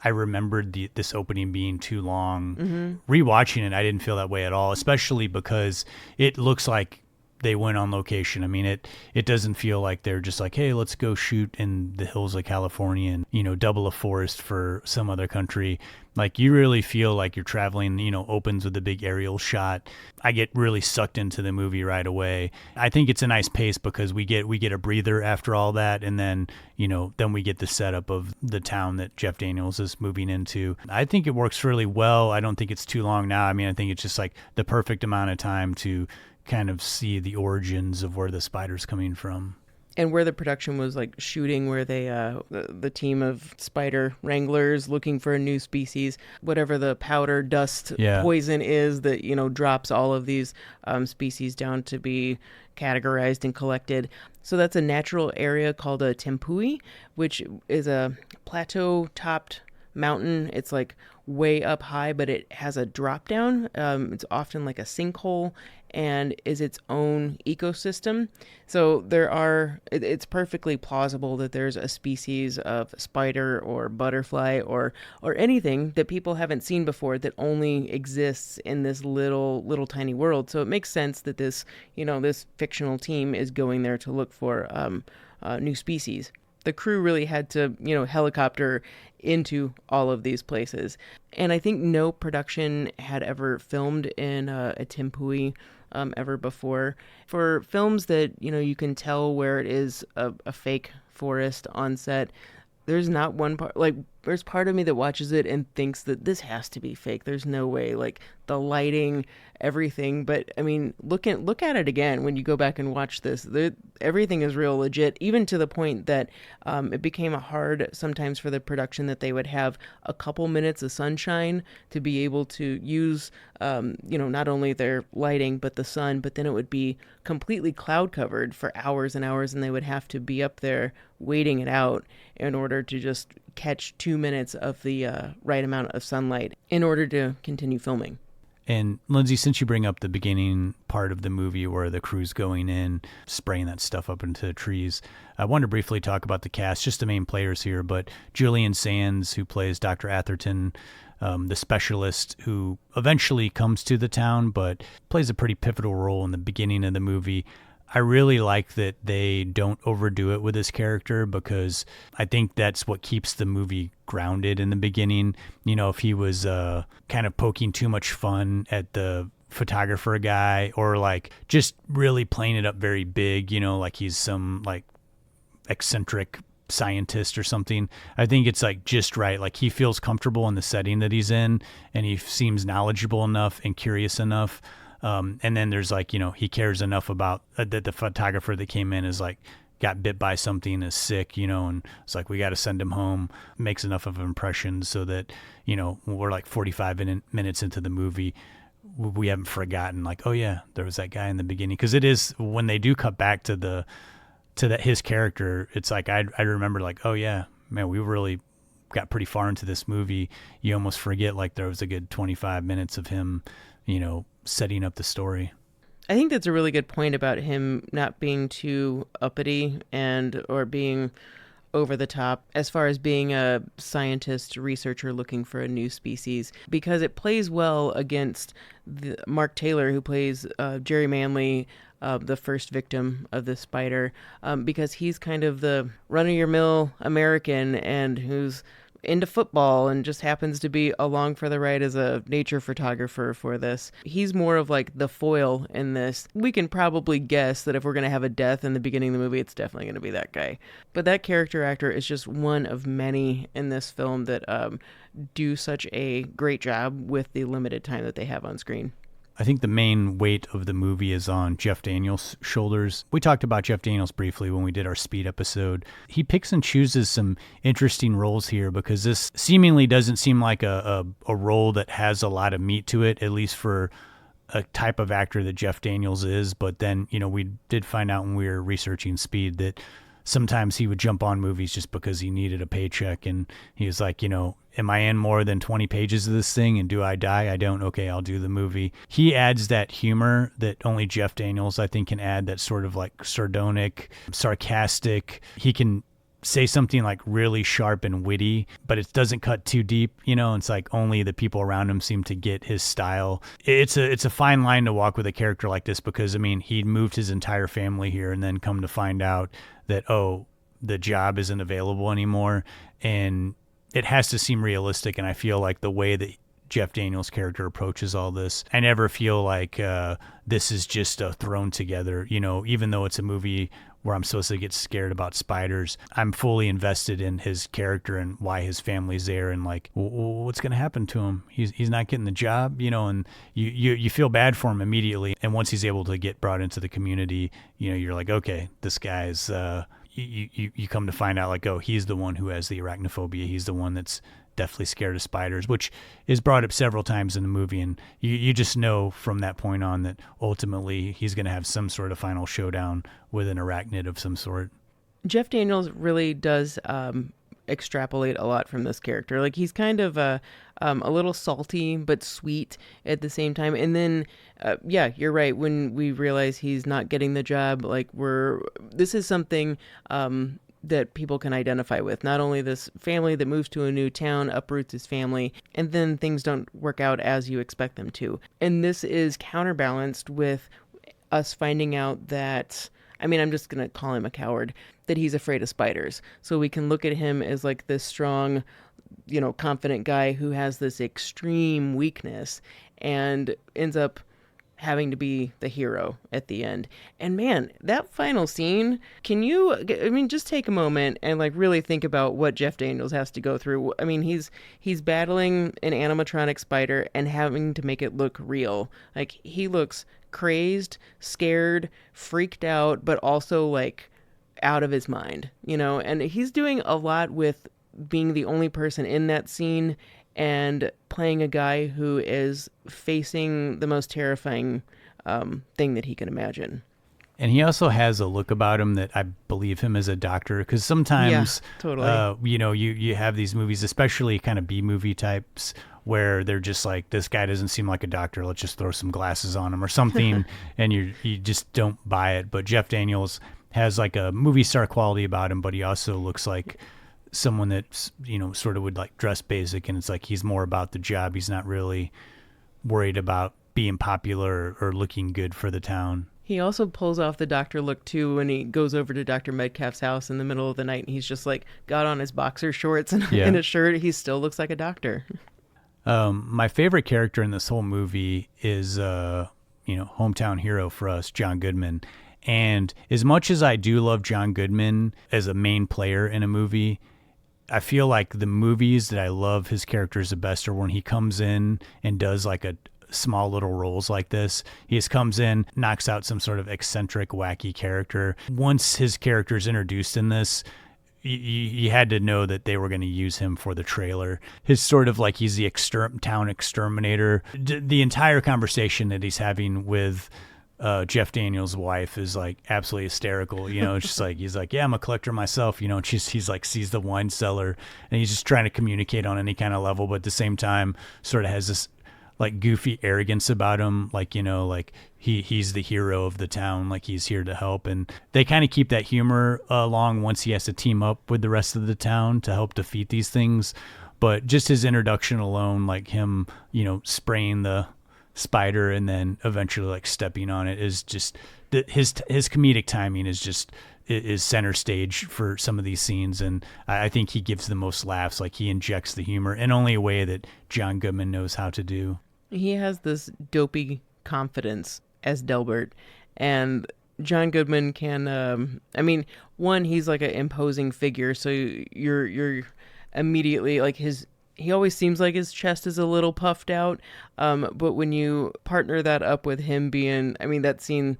[SPEAKER 2] I remembered this opening being too long. Mm-hmm. Rewatching it, I didn't feel that way at all, especially because it looks like they went on location. I mean, it doesn't feel like they're just like, hey, let's go shoot in the hills of California and, double a forest for some other country. Like, you really feel like you're traveling, opens with a big aerial shot. I get really sucked into the movie right away. I think it's a nice pace because we get a breather after all that. And then, then we get the setup of the town that Jeff Daniels is moving into. I think it works really well. I don't think it's too long now. I mean, I think it's just like the perfect amount of time to kind of see the origins of where the spider's coming from.
[SPEAKER 3] And where the production was shooting, where they the team of spider wranglers looking for a new species, whatever the powder dust poison is that drops all of these species down to be categorized and collected. So that's a natural area called a tempui, which is a plateau topped mountain. It's way up high, but it has a drop down. It's often like a sinkhole and is its own ecosystem. So it's perfectly plausible that there's a species of spider or butterfly or anything that people haven't seen before that only exists in this little tiny world. So it makes sense that this fictional team is going there to look for new species. The crew really had to, helicopter into all of these places. And I think no production had ever filmed in a tempui ever before. For films that, you can tell where it is a fake forest on set, there's not one part, there's part of me that watches it and thinks that this has to be fake. There's no way, the lighting, everything. But I mean, look at it again when you go back and watch this. Everything is real legit, even to the point that it became hard sometimes for the production that they would have a couple minutes of sunshine to be able to use, not only their lighting, but the sun, but then it would be completely cloud covered for hours and hours, and they would have to be up there waiting it out in order to just catch 2 minutes of the right amount of sunlight in order to continue filming.
[SPEAKER 2] And Lindsay, since you bring up the beginning part of the movie where the crew's going in, spraying that stuff up into the trees, I want to briefly talk about the cast, just the main players here. But Julian Sands, who plays Dr. Atherton, the specialist who eventually comes to the town, but plays a pretty pivotal role in the beginning of the movie. I really like that they don't overdo it with his character, because I think that's what keeps the movie grounded in the beginning. You know, if he was kind of poking too much fun at the photographer guy, or like just really playing it up very big, you know, like he's some like eccentric scientist or something. I think it's like just right. Like he feels comfortable in the setting that he's in, and he seems knowledgeable enough and curious enough. And then there's like, you know, he cares enough about that the photographer that came in is like got bit by something, is sick, you know, and it's like, we got to send him home. Makes enough of an impression so that, you know, when we're like 45 minutes into the movie, we haven't forgotten like, oh yeah, there was that guy in the beginning. Because it is, when they do cut back to that his character, it's like I remember like, oh yeah, man, we really got pretty far into this movie. You almost forget like there was a good 25 minutes of him, you know, setting up the story.
[SPEAKER 3] I think that's a really good point about him not being too uppity or being over the top as far as being a scientist researcher looking for a new species, because it plays well against Mark Taylor, who plays Jerry Manley, the first victim of the spider, because he's kind of the run-of-your-mill American and who's into football and just happens to be along for the ride as a nature photographer for this. He's more of like the foil in this. We can probably guess that if we're going to have a death in the beginning of the movie, it's definitely going to be that guy. But that character actor is just one of many in this film that do such a great job with the limited time that they have on screen.
[SPEAKER 2] I think the main weight of the movie is on Jeff Daniels' shoulders. We talked about Jeff Daniels briefly when we did our Speed episode. He picks and chooses some interesting roles here, because this seemingly doesn't seem like a role that has a lot of meat to it, at least for a type of actor that Jeff Daniels is. But then, you know, we did find out when we were researching Speed that sometimes he would jump on movies just because he needed a paycheck. And he was like, you know, am I in more than 20 pages of this thing? And do I die? I don't. Okay, I'll do the movie. He adds that humor that only Jeff Daniels, I think, can add, that sort of like sardonic, sarcastic. He can say something like really sharp and witty, but it doesn't cut too deep, you know. It's like only the people around him seem to get his style. It's a fine line to walk with a character like this, because I mean, he moved his entire family here and then come to find out that, oh, the job isn't available anymore, and it has to seem realistic. And I feel like the way that Jeff Daniels' character approaches all this, I never feel like this is just thrown together, you know, even though it's a movie where I'm supposed to get scared about spiders. I'm fully invested in his character and why his family's there, and like, what's going to happen to him? He's not getting the job, you know, and you feel bad for him immediately. And once he's able to get brought into the community, you know, you're like, okay, this guy's, you come to find out like, oh, he's the one who has the arachnophobia. He's the one that's deathly scared of spiders, which is brought up several times in the movie. And you just know from that point on that ultimately he's going to have some sort of final showdown with an arachnid of some sort. Jeff
[SPEAKER 3] Daniels really does extrapolate a lot from this character. Like, he's kind of a little salty but sweet at the same time. And then, yeah, you're right. When we realize he's not getting the job, like, this is something that people can identify with. Not only this family that moves to a new town, uproots his family, and then things don't work out as you expect them to. And this is counterbalanced with us finding out that, I mean, I'm just going to call him a coward, that he's afraid of spiders. So we can look at him as like this strong, you know, confident guy who has this extreme weakness and ends up having to be the hero at the end. And man, that final scene, just take a moment and like really think about what Jeff Daniels has to go through. I mean, he's battling an animatronic spider and having to make it look real. Like, he looks crazed, scared, freaked out, but also like out of his mind, you know. And he's doing a lot with being the only person in that scene and playing a guy who is facing the most terrifying thing that he can imagine.
[SPEAKER 2] And he also has a look about him that I believe him as a doctor, because sometimes,
[SPEAKER 3] totally.
[SPEAKER 2] You know, you have these movies, especially kind of B-movie types, where they're just like, this guy doesn't seem like a doctor, let's just throw some glasses on him or something, and you just don't buy it. But Jeff Daniels has like a movie star quality about him, but he also looks like someone that's, you know, sort of would like dress basic, and it's like he's more about the job. He's not really worried about being popular or looking good for the town.
[SPEAKER 3] He also pulls off the doctor look too when he goes over to Dr. Metcalf's house in the middle of the night and he's just like got on his boxer shorts and in a shirt. He still looks like a doctor.
[SPEAKER 2] My favorite character in this whole movie is, hometown hero for us, John Goodman. And as much as I do love John Goodman as a main player in a movie, I feel like the movies that I love his characters the best are when he comes in and does like a small little roles like this. He just comes in, knocks out some sort of eccentric, wacky character. Once his character is introduced in this, you had to know that they were going to use him for the trailer. His sort of like he's the town exterminator. The entire conversation that he's having with Jeff Daniels' wife is like absolutely hysterical. It's just like, he's like, yeah, I'm a collector myself, and he's like, sees the wine cellar and he's just trying to communicate on any kind of level, but at the same time sort of has this like goofy arrogance about him. Like, like he's the hero of the town. Like he's here to help. And they kind of keep that humor along once he has to team up with the rest of the town to help defeat these things. But just his introduction alone, like him, spraying the spider and then eventually like stepping on it is just his comedic timing is center stage for some of these scenes, and I think he gives the most laughs. Like he injects the humor in only a way that John Goodman knows how to do.
[SPEAKER 3] He has this dopey confidence as Delbert, and John Goodman can one, he's like an imposing figure, so you're immediately like he always seems like his chest is a little puffed out. But when you partner that up with him being, that scene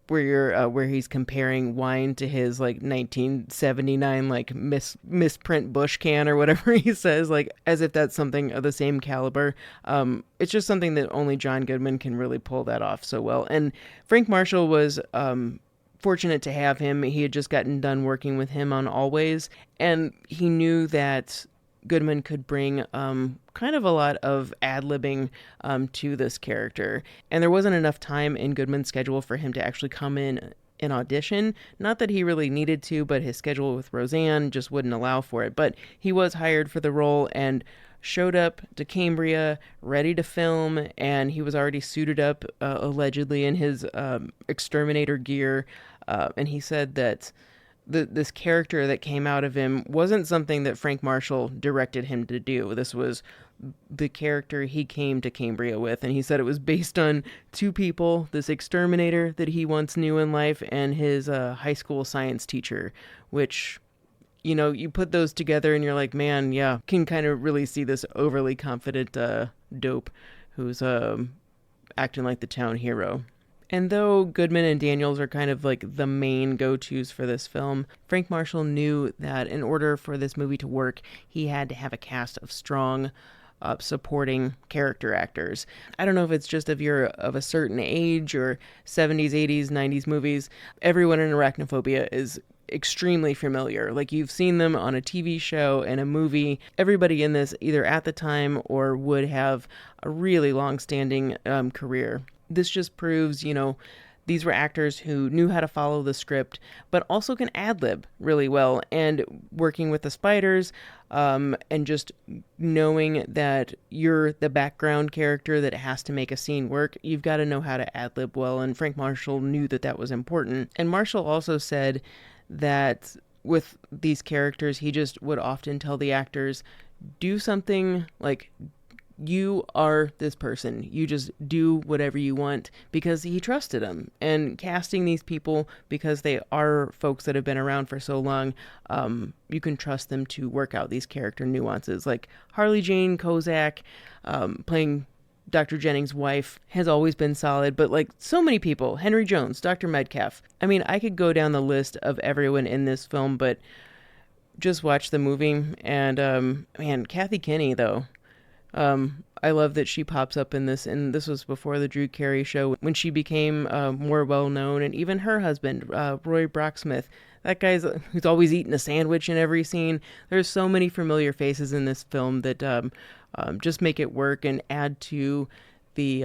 [SPEAKER 3] where he's comparing wine to his like 1979 like misprint Bush can or whatever he says, like as if that's something of the same caliber. It's just something that only John Goodman can really pull that off so well. And Frank Marshall was fortunate to have him. He had just gotten done working with him on Always, and he knew that Goodman could bring kind of a lot of ad-libbing to this character. And there wasn't enough time in Goodman's schedule for him to actually come in and audition. Not that he really needed to, but his schedule with Roseanne just wouldn't allow for it. But he was hired for the role and showed up to Cambria ready to film, and he was already suited up allegedly in his exterminator gear. And he said that this character that came out of him wasn't something that Frank Marshall directed him to do. This was the character he came to Cambria with, and he said it was based on two people, this exterminator that he once knew in life and his high school science teacher, which, you put those together and you're like, man, yeah, can kind of really see this overly confident dope who's acting like the town hero. And though Goodman and Daniels are kind of like the main go-tos for this film, Frank Marshall knew that in order for this movie to work, he had to have a cast of strong, supporting character actors. I don't know if it's just if you're of a certain age or 70s, 80s, 90s movies. Everyone in Arachnophobia is extremely familiar. Like you've seen them on a TV show and a movie. Everybody in this either at the time or would have a really long-standing career. This just proves, these were actors who knew how to follow the script, but also can ad-lib really well. And working with the spiders, and just knowing that you're the background character that has to make a scene work, you've got to know how to ad-lib well. And Frank Marshall knew that that was important. And Marshall also said that with these characters, he just would often tell the actors, do something like, you are this person. You just do whatever you want, because he trusted them. And casting these people, because they are folks that have been around for so long, you can trust them to work out these character nuances. Like Harley Jane Kozak, playing Dr. Jennings' wife, has always been solid. But like so many people, Henry Jones, Dr. Metcalf. I could go down the list of everyone in this film, but just watch the movie. And man, Kathy Kinney, though. I love that she pops up in this, and this was before the Drew Carey show when she became more well-known, and even her husband, Roy Brocksmith. That guy's who's always eating a sandwich in every scene. There's so many familiar faces in this film that just make it work and add to the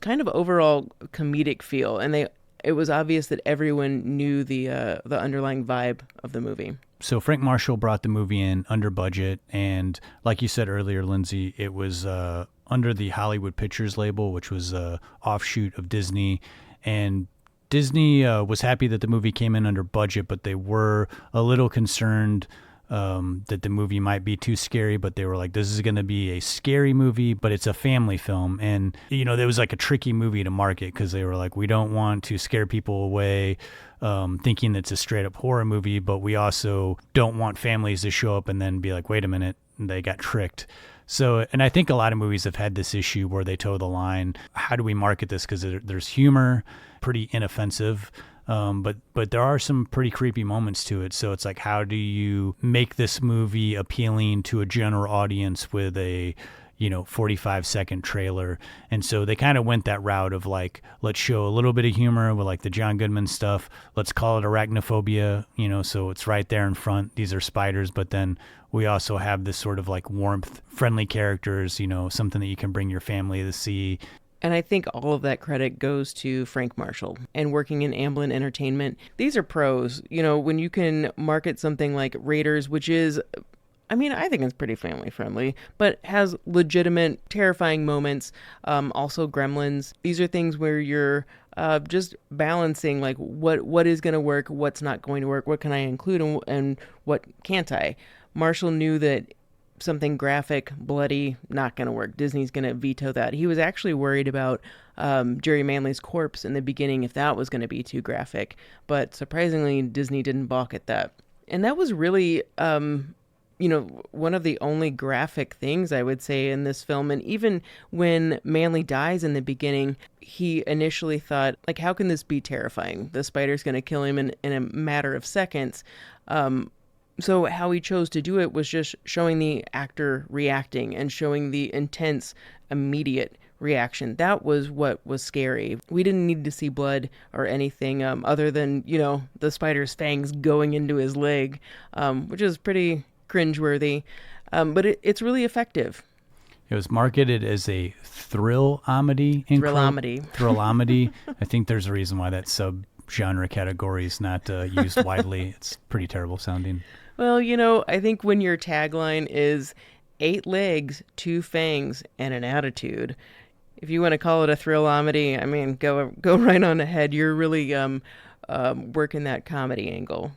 [SPEAKER 3] kind of overall comedic feel. And it was obvious that everyone knew the underlying vibe of the movie.
[SPEAKER 2] So Frank Marshall brought the movie in under budget, and like you said earlier, Lindsay, it was under the Hollywood Pictures label, which was a offshoot of Disney, And Disney was happy that the movie came in under budget, but they were a little concerned that the movie might be too scary, but they were like, this is going to be a scary movie, but it's a family film. And, there was like a tricky movie to market because they were like, we don't want to scare people away thinking it's a straight up horror movie, but we also don't want families to show up and then be like, wait a minute, they got tricked. So, and I think a lot of movies have had this issue where they toe the line. How do we market this? Because there's humor, pretty inoffensive, but there are some pretty creepy moments to it. So it's like, how do you make this movie appealing to a general audience with a 45-second trailer? And so they kind of went that route of like, let's show a little bit of humor with like the John Goodman stuff. Let's call it Arachnophobia, so it's right there in front. These are spiders, but then we also have this sort of like warmth, friendly characters, something that you can bring your family to see.
[SPEAKER 3] And I think all of that credit goes to Frank Marshall and working in Amblin Entertainment. These are pros. When you can market something like Raiders, which is, I think it's pretty family friendly, but has legitimate, terrifying moments. Also Gremlins. These are things where you're just balancing like what is going to work, what's not going to work, what can I include and what can't I. Marshall knew that something graphic, bloody, not going to work. Disney's going to veto that. He was actually worried about Jerry Manley's corpse in the beginning if that was going to be too graphic. But surprisingly, Disney didn't balk at that. And that was really, one of the only graphic things I would say in this film. And even when Manley dies in the beginning, he initially thought, like, how can this be terrifying? The spider's going to kill him in a matter of seconds. So how he chose to do it was just showing the actor reacting and showing the intense, immediate reaction. That was what was scary. We didn't need to see blood or anything other than, the spider's fangs going into his leg, which is pretty cringeworthy. But it's really effective.
[SPEAKER 2] It was marketed as a Thrillomedy. Thrillomedy. I think there's a reason why that sub-genre category is not used widely. It's pretty terrible sounding.
[SPEAKER 3] Well, I think when your tagline is 8 legs, 2 fangs, and an attitude, if you want to call it a Thrillomedy, go right on ahead. You're really working that comedy angle.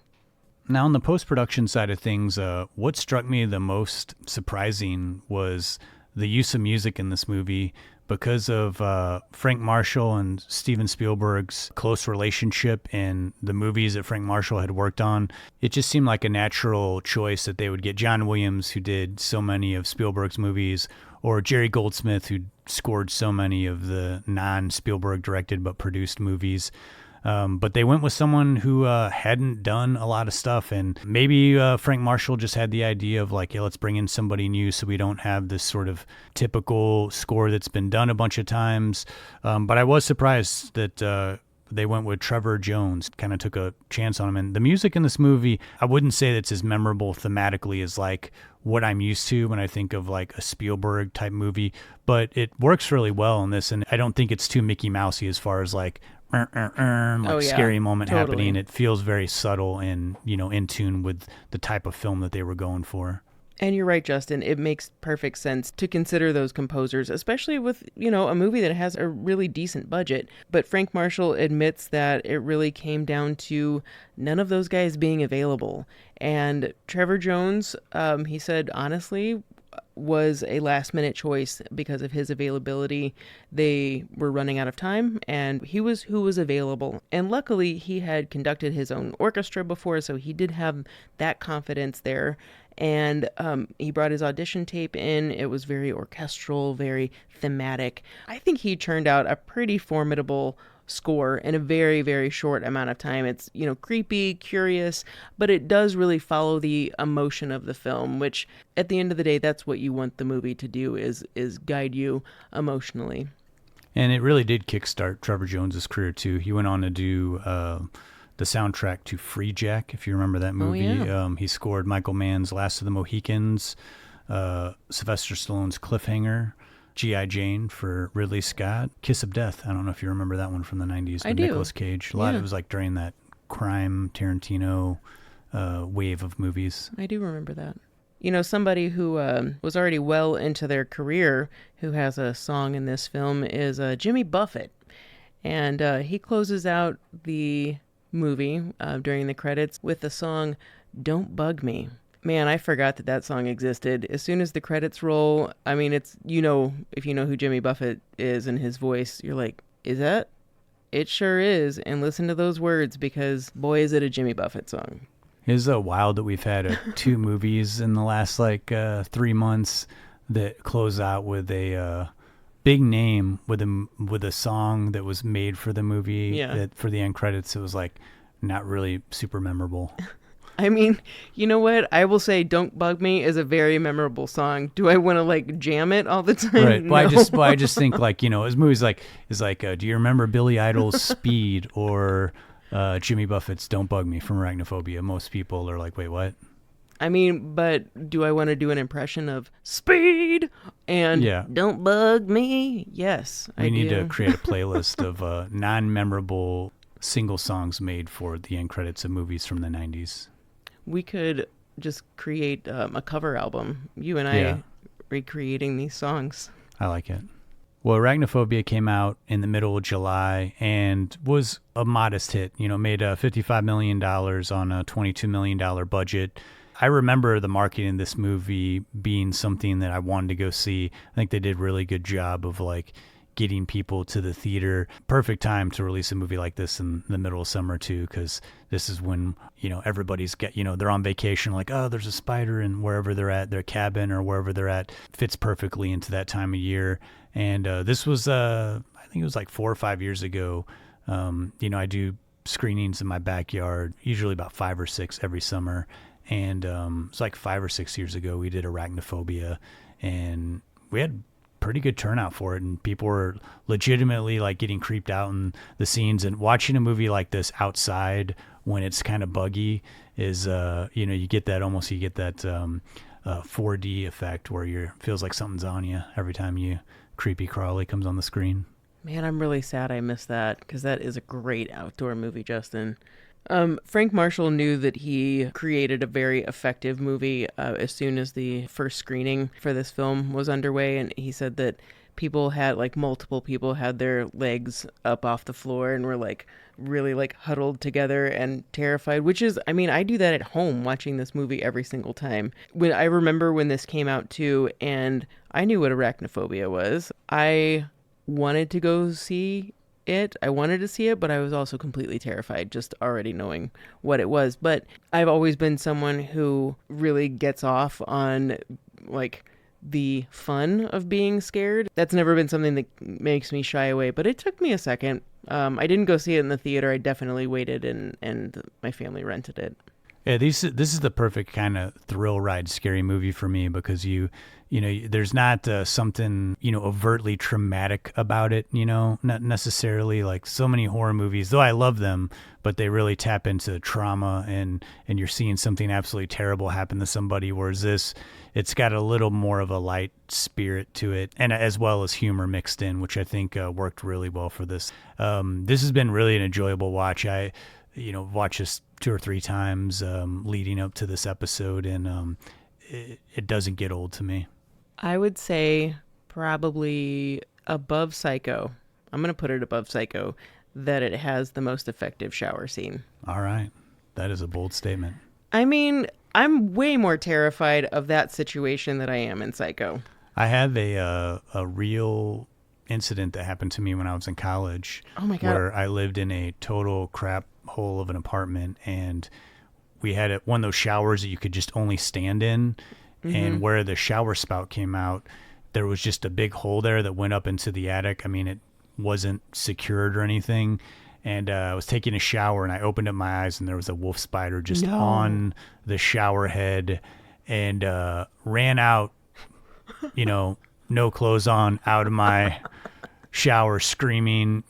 [SPEAKER 2] Now, on the post-production side of things, what struck me the most surprising was the use of music in this movie. Because of Frank Marshall and Steven Spielberg's close relationship in the movies that Frank Marshall had worked on, it just seemed like a natural choice that they would get John Williams, who did so many of Spielberg's movies, or Jerry Goldsmith, who scored so many of the non-Spielberg directed but produced movies. But they went with someone who hadn't done a lot of stuff, and maybe Frank Marshall just had the idea of like, yeah, let's bring in somebody new so we don't have this sort of typical score that's been done a bunch of times. But I was surprised that they went with Trevor Jones, kind of took a chance on him. And the music in this movie, I wouldn't say that's as memorable thematically as like what I'm used to when I think of like a Spielberg type movie, but it works really well in this. And I don't think it's too Mickey Mousey as far as like, scary moment happening. It feels very subtle and, in tune with the type of film that they were going for.
[SPEAKER 3] And you're right, Justin. It makes perfect sense to consider those composers, especially with, a movie that has a really decent budget. But Frank Marshall admits that it really came down to none of those guys being available. And Trevor Jones, he said, honestly, was a last-minute choice because of his availability. They were running out of time, and he was who was available. And luckily, he had conducted his own orchestra before, so he did have that confidence there. And he brought his audition tape in. It was very orchestral, very thematic. I think he turned out a pretty formidable score in a very, very short amount of time. It's, creepy, curious, but it does really follow the emotion of the film, which at the end of the day, that's what you want the movie to do is guide you emotionally.
[SPEAKER 2] And it really did kickstart Trevor Jones's career too. He went on to do the soundtrack to Free Jack, if you remember that movie.
[SPEAKER 3] Oh, yeah.
[SPEAKER 2] He scored Michael Mann's Last of the Mohicans, Sylvester Stallone's Cliffhanger, G.I. Jane for Ridley Scott, Kiss of Death. I don't know if you remember that one from the 90s with Nicolas Cage. A lot of it was like during that crime Tarantino wave of movies.
[SPEAKER 3] I do remember that. Somebody who was already well into their career who has a song in this film is Jimmy Buffett. And he closes out the movie during the credits with the song Don't Bug Me. Man, I forgot that song existed. As soon as the credits roll, I mean, it's, if you know who Jimmy Buffett is and his voice, you're like, is that? It sure is. And listen to those words, because boy, is it a Jimmy Buffett song.
[SPEAKER 2] It is wild that we've had 2 movies in the last 3 months that close out with a big name with a song that was made for the movie.
[SPEAKER 3] Yeah.
[SPEAKER 2] That for the end credits, it was not really super memorable.
[SPEAKER 3] I mean, you know what? I will say Don't Bug Me is a very memorable song. Do I want to jam it all the time?
[SPEAKER 2] Right.
[SPEAKER 3] No.
[SPEAKER 2] Well, I just think his movies do you remember Billy Idol's Speed or Jimmy Buffett's Don't Bug Me from Arachnophobia? Most people are like, wait, what?
[SPEAKER 3] I mean, but do I want to do an impression of Speed and Don't Bug Me? Yes, I do.
[SPEAKER 2] We need to create a playlist of non-memorable single songs made for the end credits of movies from the 90s.
[SPEAKER 3] We could just create a cover album, you and I recreating these songs.
[SPEAKER 2] I like it. Well, Arachnophobia came out in the middle of July and was a modest hit. Made $55 million on a $22 million budget. I remember the marketing in this movie being something that I wanted to go see. I think they did a really good job of getting people to the theater. Perfect time to release a movie like this in the middle of summer too, because this is when everybody's they're on vacation, there's a spider, and wherever they're at, their cabin or wherever they're at fits perfectly into that time of year. And this was I think it was 4 or 5 years ago. I do screenings in my backyard, usually about 5 or 6 every summer, and it's 5 or 6 years ago we did Arachnophobia, and we had pretty good turnout for it, and people were legitimately getting creeped out in the scenes. And watching a movie like this outside when it's kind of buggy is you get that 4D effect where feels like something's on you every time creepy crawly comes on the screen.
[SPEAKER 3] Man, I'm really sad I missed that, because that is a great outdoor movie, Justin. Frank Marshall knew that he created a very effective movie as soon as the first screening for this film was underway, and he said that multiple people had their legs up off the floor and were really huddled together and terrified, which is, I mean, I do that at home watching this movie every single time. I remember when this came out too, and I knew what Arachnophobia was. I wanted to go see it. I wanted to see it, but I was also completely terrified just already knowing what it was. But I've always been someone who really gets off on the fun of being scared. That's never been something that makes me shy away, but it took me a second. I didn't go see it in the theater. I definitely waited and my family rented it.
[SPEAKER 2] Yeah, this is the perfect kind of thrill ride scary movie for me, because there's not something overtly traumatic about it, not necessarily so many horror movies, though I love them, but they really tap into trauma and you're seeing something absolutely terrible happen to somebody, whereas it's got a little more of a light spirit to it, and as well as humor mixed in, which I think worked really well for this. This has been really an enjoyable watch. I watched this 2 or 3 times leading up to this episode, and it doesn't get old to me.
[SPEAKER 3] I would say probably above Psycho. I'm going to put it above Psycho, that it has the most effective shower scene.
[SPEAKER 2] All right. That is a bold statement.
[SPEAKER 3] I mean, I'm way more terrified of that situation than I am in Psycho.
[SPEAKER 2] I have a real incident that happened to me when I was in college.
[SPEAKER 3] Oh my God.
[SPEAKER 2] Where I lived in a total crap hole of an apartment, and we had one of those showers that you could just only stand in. Mm-hmm. And where the shower spout came out, there was just a big hole there that went up into the attic. I mean, it wasn't secured or anything. And I was taking a shower, and I opened up my eyes, and there was a wolf spider just on the shower head, and ran out, no clothes on, out of my shower, screaming.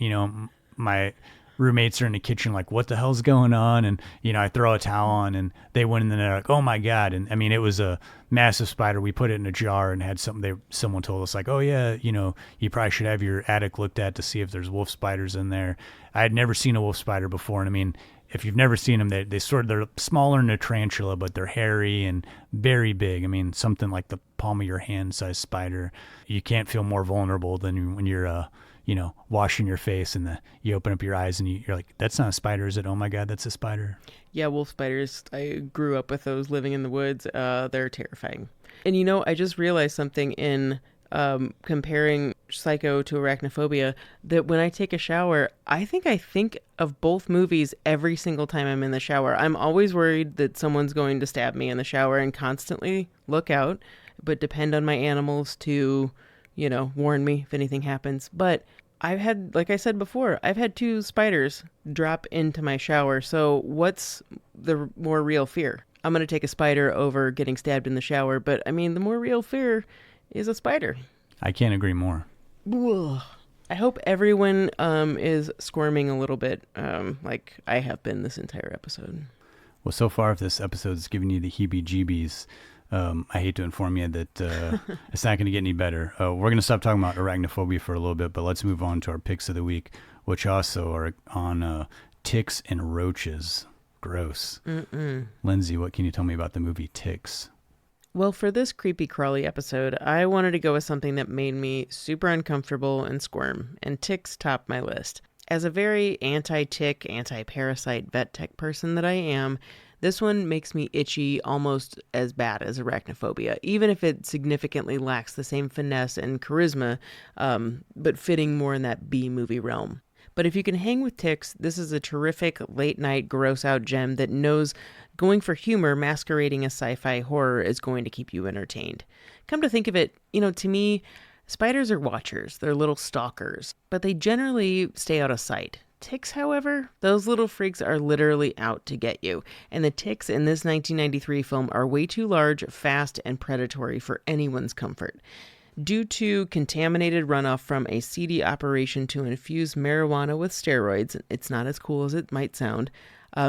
[SPEAKER 2] My roommates are in the kitchen what the hell's going on? And I throw a towel on, and they went in there oh my God. And I mean, it was a massive spider. We put it in a jar and had someone told us oh yeah, you probably should have your attic looked at to see if there's wolf spiders in there. I had never seen a wolf spider before, and I mean, if you've never seen them, they're smaller than a tarantula, but they're hairy and very big. I mean, something like the palm of your hand size spider. You can't feel more vulnerable than when you're washing your face and you open up your eyes and you're like, that's not a spider, is it? Oh my God, that's a spider.
[SPEAKER 3] Yeah, wolf spiders. I grew up with those living in the woods. They're terrifying. And I just realized something in comparing Psycho to Arachnophobia, that when I take a shower, I think of both movies every single time I'm in the shower. I'm always worried that someone's going to stab me in the shower and constantly look out, but depend on my animals to, warn me if anything happens. But I've had, like I said before, I've had 2 spiders drop into my shower. So what's the more real fear? I'm going to take a spider over getting stabbed in the shower, but the more real fear is a spider.
[SPEAKER 2] I can't agree more.
[SPEAKER 3] Ugh. I hope everyone is squirming a little bit, like I have been this entire episode.
[SPEAKER 2] Well, so far, if this episode's giving you the heebie-jeebies, I hate to inform you that it's not going to get any better. We're going to stop talking about arachnophobia for a little bit, but let's move on to our picks of the week, which also are on ticks and roaches. Gross. Lindsay, what can you tell me about the movie Ticks?
[SPEAKER 3] Well, for this creepy crawly episode, I wanted to go with something that made me super uncomfortable and squirm, and ticks topped my list. As a very anti-tick, anti-parasite vet tech person that I am, this one makes me itchy almost as bad as arachnophobia, even if it significantly lacks the same finesse and charisma, but fitting more in that B-movie realm. But if you can hang with ticks, this is a terrific late-night gross-out gem that knows going for humor masquerading as sci-fi horror is going to keep you entertained. Come to think of it, to me, spiders are watchers. They're little stalkers, but they generally stay out of sight. Ticks, however, those little freaks are literally out to get you. And the ticks in this 1993 film are way too large, fast, and predatory for anyone's comfort. Due to contaminated runoff from a seedy operation to infuse marijuana with steroids, it's not as cool as it might sound,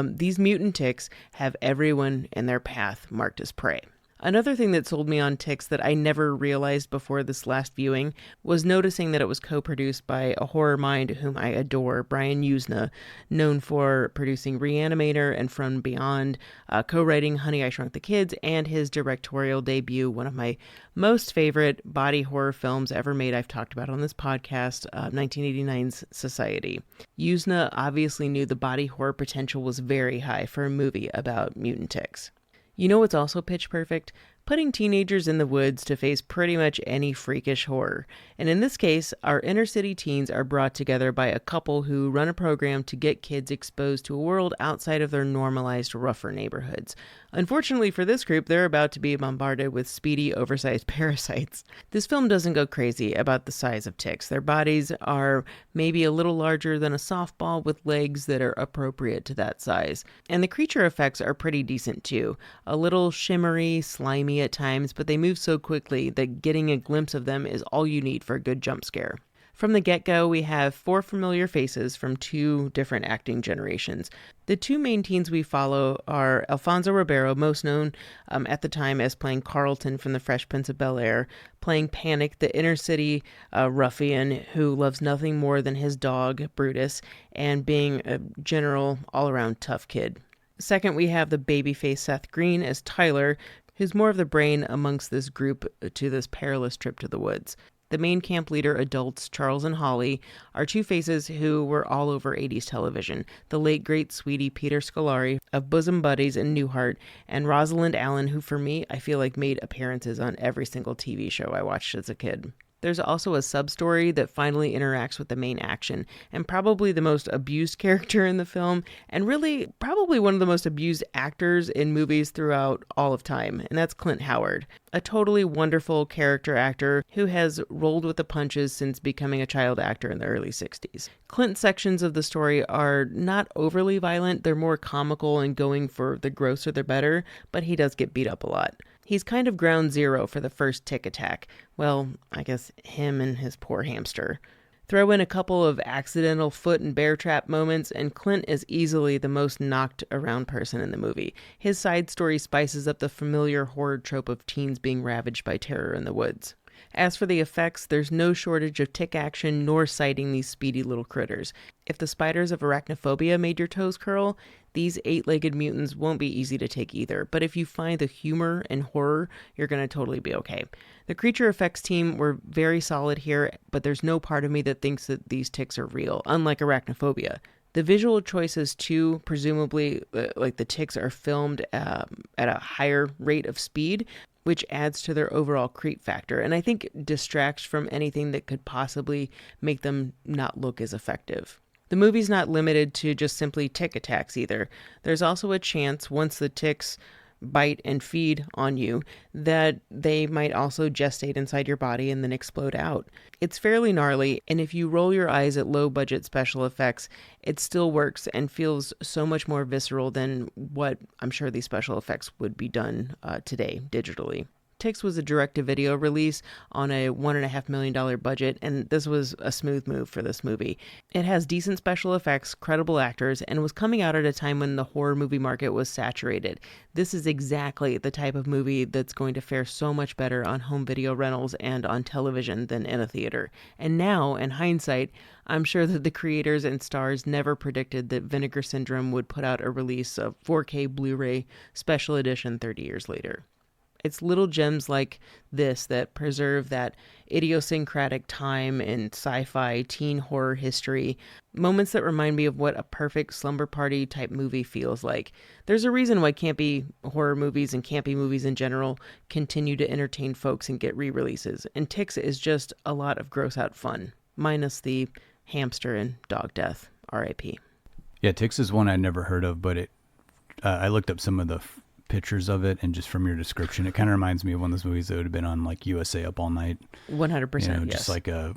[SPEAKER 3] these mutant ticks have everyone in their path marked as prey. Another thing that sold me on ticks that I never realized before this last viewing was noticing that it was co-produced by a horror mind whom I adore, Brian Usna, known for producing Reanimator and From Beyond, co-writing Honey, I Shrunk the Kids, and his directorial debut, one of my most favorite body horror films ever made I've talked about on this podcast, 1989's Society. Usna obviously knew the body horror potential was very high for a movie about mutant ticks. You know what's also pitch perfect? Putting teenagers in the woods to face pretty much any freakish horror. And in this case, our inner city teens are brought together by a couple who run a program to get kids exposed to a world outside of their normalized, rougher neighborhoods. Unfortunately for this group, they're about to be bombarded with speedy, oversized parasites. This film doesn't go crazy about the size of ticks. Their bodies are maybe a little larger than a softball with legs that are appropriate to that size. And the creature effects are pretty decent too. A little shimmery, slimy at times, but they move so quickly that getting a glimpse of them is all you need for a good jump scare. From the get-go, we have 4 familiar faces from 2 different acting generations. The 2 main teens we follow are Alfonso Ribeiro, most known at the time as playing Carlton from The Fresh Prince of Bel-Air, playing Panic, the inner-city ruffian who loves nothing more than his dog, Brutus, and being a general, all-around tough kid. Second, we have the babyface Seth Green as Tyler, who's more of the brain amongst this group to this perilous trip to the woods. The main camp leader adults, Charles and Holly, are 2 faces who were all over 80s television. The late great sweetie Peter Scolari of Bosom Buddies and Newhart, and Rosalind Allen, who for me, I feel like made appearances on every single TV show I watched as a kid. There's also a sub-story that finally interacts with the main action, and probably the most abused character in the film, and really probably one of the most abused actors in movies throughout all of time, and that's Clint Howard, a totally wonderful character actor who has rolled with the punches since becoming a child actor in the early 60s. Clint's sections of the story are not overly violent, they're more comical and going for the grosser the better, but he does get beat up a lot. He's kind of ground zero for the first tick attack. Well, I guess him and his poor hamster. Throw in a couple of accidental foot and bear trap moments, and Clint is easily the most knocked around person in the movie. His side story spices up the familiar horror trope of teens being ravaged by terror in the woods. As for the effects, there's no shortage of tick action nor sighting these speedy little critters. If the spiders of Arachnophobia made your toes curl, these 8-legged mutants won't be easy to take either, but if you find the humor and horror, you're going to totally be okay. The creature effects team were very solid here, but there's no part of me that thinks that these ticks are real, unlike Arachnophobia. The visual choices too, presumably like the ticks are filmed at a higher rate of speed, which adds to their overall creep factor, and I think distracts from anything that could possibly make them not look as effective. The movie's not limited to just simply tick attacks either. There's also a chance, once the ticks bite and feed on you, that they might also gestate inside your body and then explode out. It's fairly gnarly, and if you roll your eyes at low-budget special effects, it still works and feels so much more visceral than what I'm sure these special effects would be done today digitally. Ticks was a direct-to-video release on a $1.5 million budget, and this was a smooth move for this movie. It has decent special effects, credible actors, and was coming out at a time when the horror movie market was saturated. This is exactly the type of movie that's going to fare so much better on home video rentals and on television than in a theater. And now, in hindsight, I'm sure that the creators and stars never predicted that Vinegar Syndrome would put out a release of 4K Blu-ray special edition 30 years later. It's little gems like this that preserve that idiosyncratic time in sci-fi teen horror history, moments that remind me of what a perfect slumber party type movie feels like. There's a reason why campy horror movies and campy movies in general continue to entertain folks and get re-releases, and Ticks is just a lot of gross out fun, minus the hamster and dog death. R.I.P.
[SPEAKER 2] Yeah, Ticks is one I'd never heard of, but I looked up some of the pictures of it, and just from your description, it kind of reminds me of one of those movies that would have been on like USA Up All Night.
[SPEAKER 3] 100%, yes.
[SPEAKER 2] Just like a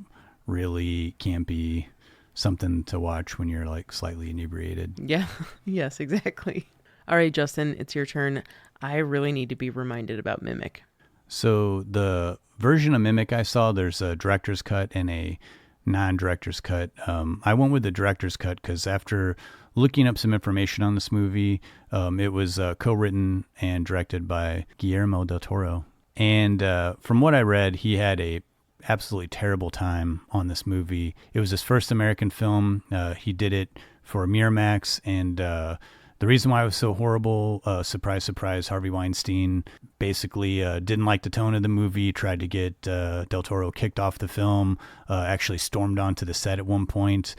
[SPEAKER 2] really campy something to watch when you're like slightly inebriated.
[SPEAKER 3] Yeah, yes, exactly. All right, Justin, it's your turn. I really need to be reminded about Mimic.
[SPEAKER 2] So the version of Mimic I saw, there's a director's cut and a non-director's cut. I went with the director's cut because after looking up some information on this movie, it was co-written and directed by Guillermo del Toro. And from what I read, he had a absolutely terrible time on this movie. It was his first American film. He did it for Miramax, and the reason why it was so horrible, surprise, surprise, Harvey Weinstein basically didn't like the tone of the movie, tried to get Del Toro kicked off the film, actually stormed onto the set at one point,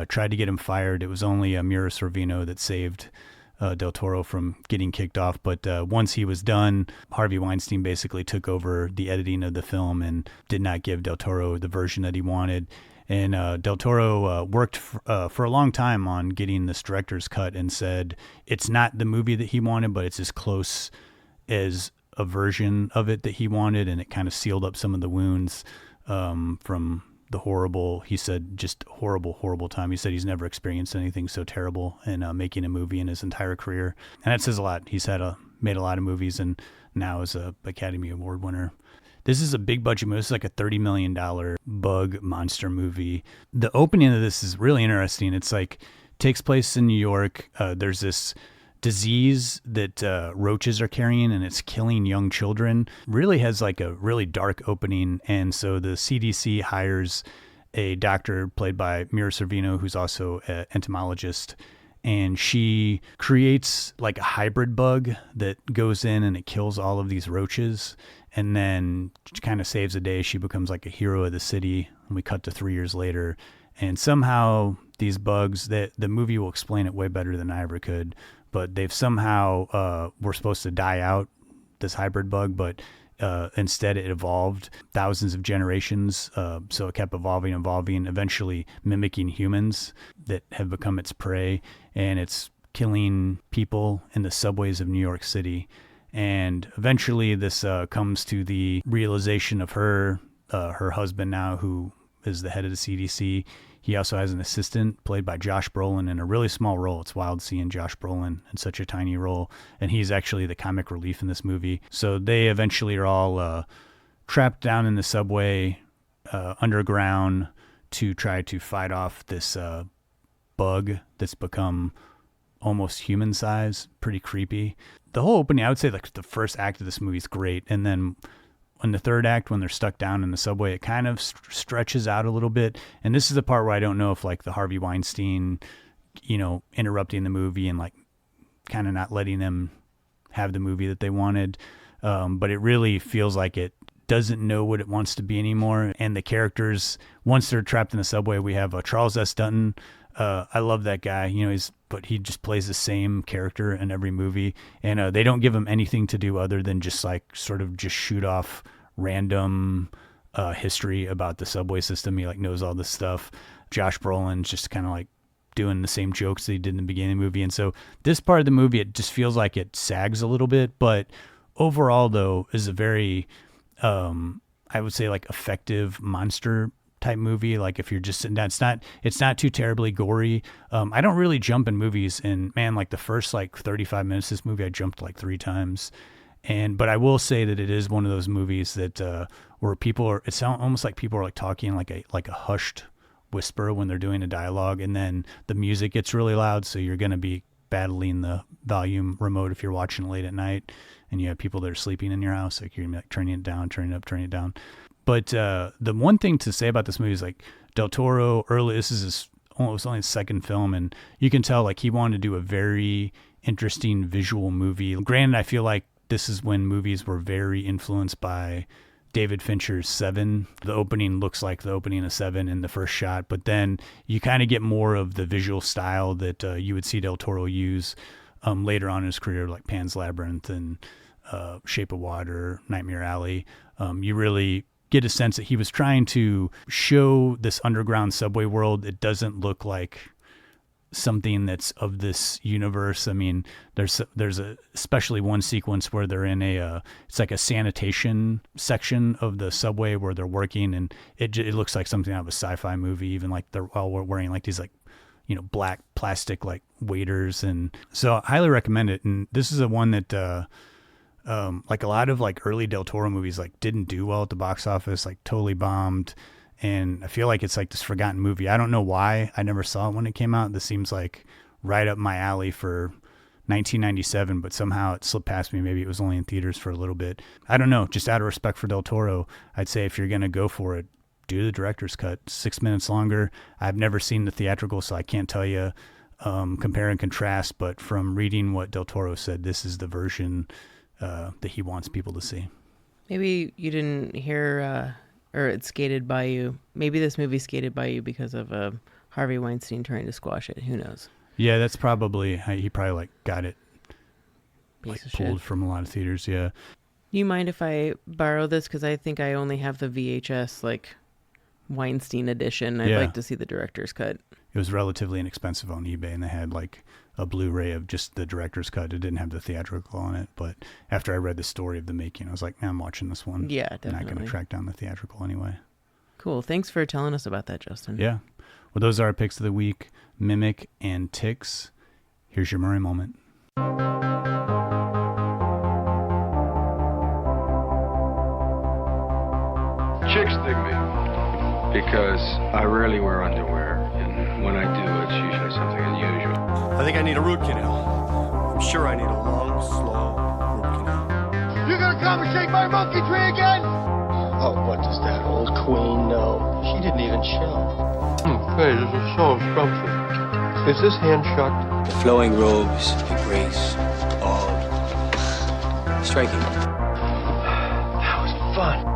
[SPEAKER 2] tried to get him fired. It was only Mira Sorvino that saved Del Toro from getting kicked off. But once he was done, Harvey Weinstein basically took over the editing of the film and did not give Del Toro the version that he wanted. And Del Toro worked for a long time on getting this director's cut and said it's not the movie that he wanted, but it's as close as a version of it that he wanted. And it kind of sealed up some of the wounds from the horrible, he said, just horrible time. He said he's never experienced anything so terrible in making a movie in his entire career. And that says a lot. He's made a lot of movies and now is a Academy Award winner. This is a big budget movie. This is like a $30 million bug monster movie. The opening of this is really interesting. It's like takes place in New York. There's this disease that roaches are carrying, and it's killing young children. Really has like a really dark opening. And so the CDC hires a doctor played by Mira Sorvino, who's also an entomologist. And she creates like a hybrid bug that goes in and it kills all of these roaches. And then kind of saves the day. She becomes like a hero of the city. And we cut to 3 years later. And somehow these bugs, the movie will explain it way better than I ever could. But they've somehow were supposed to die out, this hybrid bug. But instead it evolved thousands of generations. So it kept evolving, eventually mimicking humans that have become its prey. And it's killing people in the subways of New York City. And eventually this comes to the realization of her husband now, who is the head of the CDC. He also has an assistant played by Josh Brolin in a really small role. It's wild seeing Josh Brolin in such a tiny role. And he's actually the comic relief in this movie. So they eventually are all trapped down in the subway underground to try to fight off this bug that's become almost human size, pretty creepy. The whole opening, I would say like the first act of this movie is great. And then in the third act, when they're stuck down in the subway, it kind of stretches out a little bit. And this is the part where I don't know if like the Harvey Weinstein, interrupting the movie and like kind of not letting them have the movie that they wanted. But it really feels like it doesn't know what it wants to be anymore. And the characters, once they're trapped in the subway, we have Charles S. Dutton. I love that guy. But he just plays the same character in every movie. And they don't give him anything to do other than just like sort of just shoot off random history about the subway system. He like knows all this stuff. Josh Brolin's just kind of like doing the same jokes that he did in the beginning of the movie. And so this part of the movie, it just feels like it sags a little bit, but overall though is a very, I would say like effective monster type movie. Like if you're just sitting down, it's not too terribly gory. I don't really jump in movies, and man, like the first like 35 minutes of this movie, I jumped like 3 times. But I will say that it is one of those movies that, where it sounds almost like people are like talking like a hushed whisper when they're doing a dialogue, and then the music gets really loud, so you're going to be battling the volume remote if you're watching late at night and you have people that are sleeping in your house. Like you're gonna be like turning it down, turning it up, turning it down. But the one thing to say about this movie is like Del Toro this is almost only his second film, and you can tell like he wanted to do a very interesting visual movie. Granted, I feel like this is when movies were very influenced by David Fincher's Seven. The opening looks like the opening of Seven in the first shot, but then you kind of get more of the visual style that you would see Del Toro use later on in his career, like Pan's Labyrinth and Shape of Water, Nightmare Alley. You really get a sense that he was trying to show this underground subway world. It doesn't look like something that's of this universe. I mean, there's especially one sequence where they're in it's like a sanitation section of the subway where they're working, and it looks like something out of a sci-fi movie. Even like they're all wearing like these like black plastic like waders, and so I highly recommend it. And this is a one that like a lot of like early Del Toro movies like didn't do well at the box office, like totally bombed. And I feel like it's like this forgotten movie. I don't know why I never saw it when it came out. This seems like right up my alley for 1997, but somehow it slipped past me. Maybe it was only in theaters for a little bit. I don't know. Just out of respect for Del Toro, I'd say if you're going to go for it, do the director's cut. 6 minutes longer. I've never seen the theatrical, so I can't tell you compare and contrast. But from reading what Del Toro said, this is the version that he wants people to see.
[SPEAKER 3] Maybe you didn't hear... or it skated by you. Maybe this movie skated by you because of Harvey Weinstein trying to squash it. Who knows?
[SPEAKER 2] Yeah, that's probably... He probably like got it
[SPEAKER 3] Piece of
[SPEAKER 2] pulled
[SPEAKER 3] shit.
[SPEAKER 2] from a lot of theaters, yeah.
[SPEAKER 3] Do you mind if I borrow this? Because I think I only have the VHS like Weinstein edition. I'd like to see the director's cut.
[SPEAKER 2] It was relatively inexpensive on eBay, and they had like a Blu-ray of just the director's cut. It didn't have the theatrical on it, but after I read the story of the making, I was like, I'm watching this one.
[SPEAKER 3] Yeah, definitely.
[SPEAKER 2] I'm not going to track down the theatrical anyway.
[SPEAKER 3] Cool. Thanks for telling us about that, Justin.
[SPEAKER 2] Yeah. Well, those are our picks of the week, Mimic and Ticks. Here's your Murray moment.
[SPEAKER 9] Chicks dig me because I rarely wear underwear, and when I do, it's usually something unusual.
[SPEAKER 10] I think I need a root canal. I'm sure I need a long, slow root canal.
[SPEAKER 6] You gonna come and shake my monkey tree again?
[SPEAKER 10] Oh, what does that old queen know? She didn't even chill.
[SPEAKER 5] Hey, this is so scrumptious. Is this hand shut?
[SPEAKER 8] The flowing robes, the grace, all striking.
[SPEAKER 10] That was fun.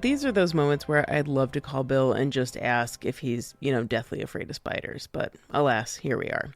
[SPEAKER 3] These are those moments where I'd love to call Bill and just ask if he's, deathly afraid of spiders. But alas, here we are.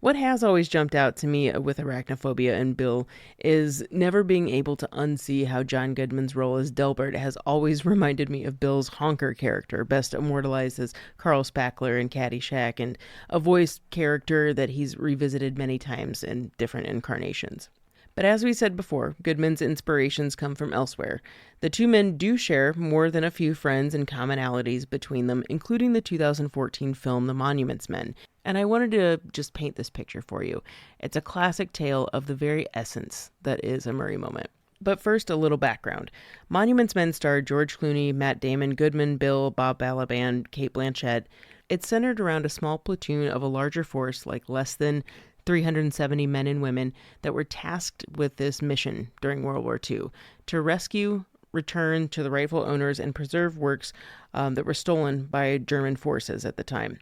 [SPEAKER 3] What has always jumped out to me with Arachnophobia and Bill is never being able to unsee how John Goodman's role as Delbert has always reminded me of Bill's honker character, best immortalized as Carl Spackler in Caddyshack, and a voice character that he's revisited many times in different incarnations. But as we said before, Goodman's inspirations come from elsewhere. The two men do share more than a few friends and commonalities between them, including the 2014 film The Monuments Men. And I wanted to just paint this picture for you. It's a classic tale of the very essence that is a Murray moment. But first, a little background. Monuments Men starred George Clooney, Matt Damon, Goodman, Bill, Bob Balaban, Cate Blanchett. It's centered around a small platoon of a larger force, like less than 370 men and women, that were tasked with this mission during World War II, to rescue, return to the rightful owners, and preserve works that were stolen by German forces at the time.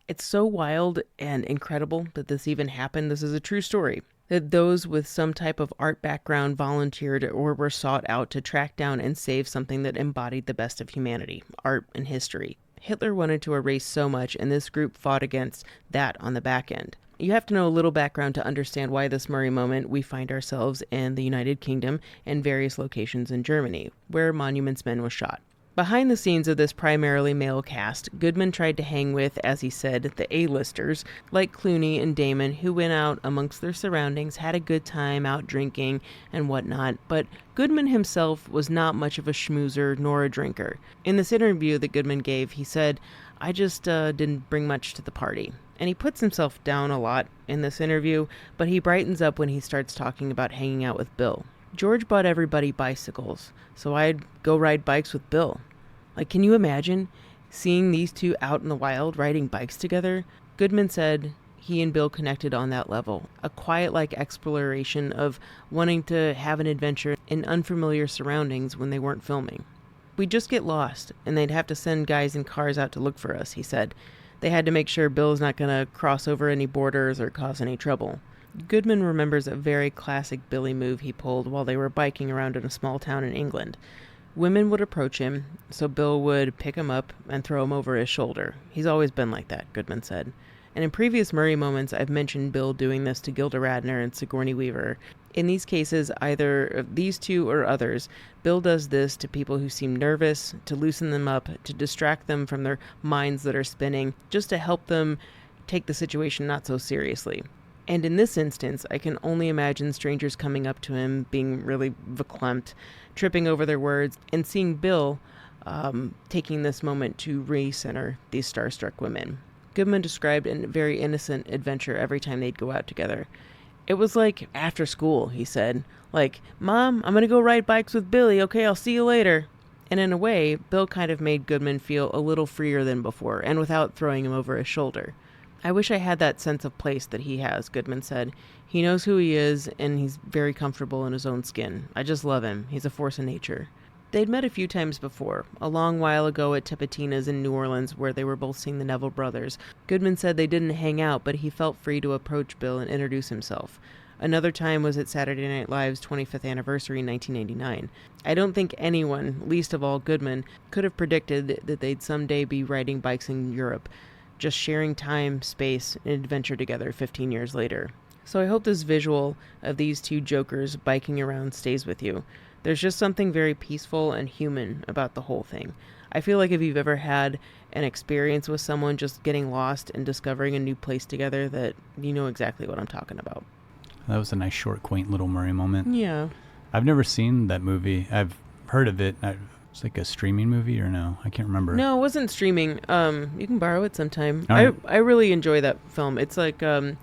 [SPEAKER 3] It's so wild and incredible that this even happened. This is a true story. That those with some type of art background volunteered or were sought out to track down and save something that embodied the best of humanity, art and history. Hitler wanted to erase so much, and this group fought against that on the back end. You have to know a little background to understand why this Murray moment we find ourselves in the United Kingdom and various locations in Germany, where Monuments Men was shot. Behind the scenes of this primarily male cast, Goodman tried to hang with, as he said, the A-listers, like Clooney and Damon, who went out amongst their surroundings, had a good time out drinking and whatnot, but Goodman himself was not much of a schmoozer nor a drinker. In this interview that Goodman gave, he said, "I just didn't bring much to the party." And he puts himself down a lot in this interview, but he brightens up when he starts talking about hanging out with Bill. George bought everybody bicycles, so I'd go ride bikes with Bill. Like, can you imagine seeing these two out in the wild riding bikes together? Goodman said he and Bill connected on that level, a quiet-like exploration of wanting to have an adventure in unfamiliar surroundings when they weren't filming. We'd just get lost, and they'd have to send guys in cars out to look for us, he said. They had to make sure Bill's not going to cross over any borders or cause any trouble. Goodman remembers a very classic Billy move he pulled while they were biking around in a small town in England. Women would approach him, so Bill would pick him up and throw him over his shoulder. He's always been like that, Goodman said. And in previous Murray moments, I've mentioned Bill doing this to Gilda Radner and Sigourney Weaver. In these cases, either of these two or others, Bill does this to people who seem nervous, to loosen them up, to distract them from their minds that are spinning, just to help them take the situation not so seriously. And in this instance, I can only imagine strangers coming up to him, being really verklempt, tripping over their words, and seeing Bill taking this moment to recenter these starstruck women. Goodman described a very innocent adventure every time they'd go out together. It was like after school, he said. Like, "Mom, I'm going to go ride bikes with Billy. Okay, I'll see you later." And in a way, Bill kind of made Goodman feel a little freer than before, and without throwing him over his shoulder. "I wish I had that sense of place that he has," Goodman said. "He knows who he is, and he's very comfortable in his own skin. I just love him. He's a force of nature." They'd met a few times before, a long while ago at Tipitina's in New Orleans, where they were both seeing the Neville brothers. Goodman said they didn't hang out, but he felt free to approach Bill and introduce himself. Another time was at Saturday Night Live's 25th anniversary in 1989. I don't think anyone, least of all Goodman, could have predicted that they'd someday be riding bikes in Europe, just sharing time, space, and adventure together 15 years later. So I hope this visual of these two jokers biking around stays with you. There's just something very peaceful and human about the whole thing. I feel like if you've ever had an experience with someone just getting lost and discovering a new place together, that you know exactly what I'm talking about.
[SPEAKER 2] That was a nice, short, quaint little Murray moment.
[SPEAKER 3] Yeah.
[SPEAKER 2] I've never seen that movie. I've heard of it. It's like a streaming movie or no? I can't remember.
[SPEAKER 3] No, it wasn't streaming. You can borrow it sometime.
[SPEAKER 2] Right.
[SPEAKER 3] I really enjoy that film. It's like, I'm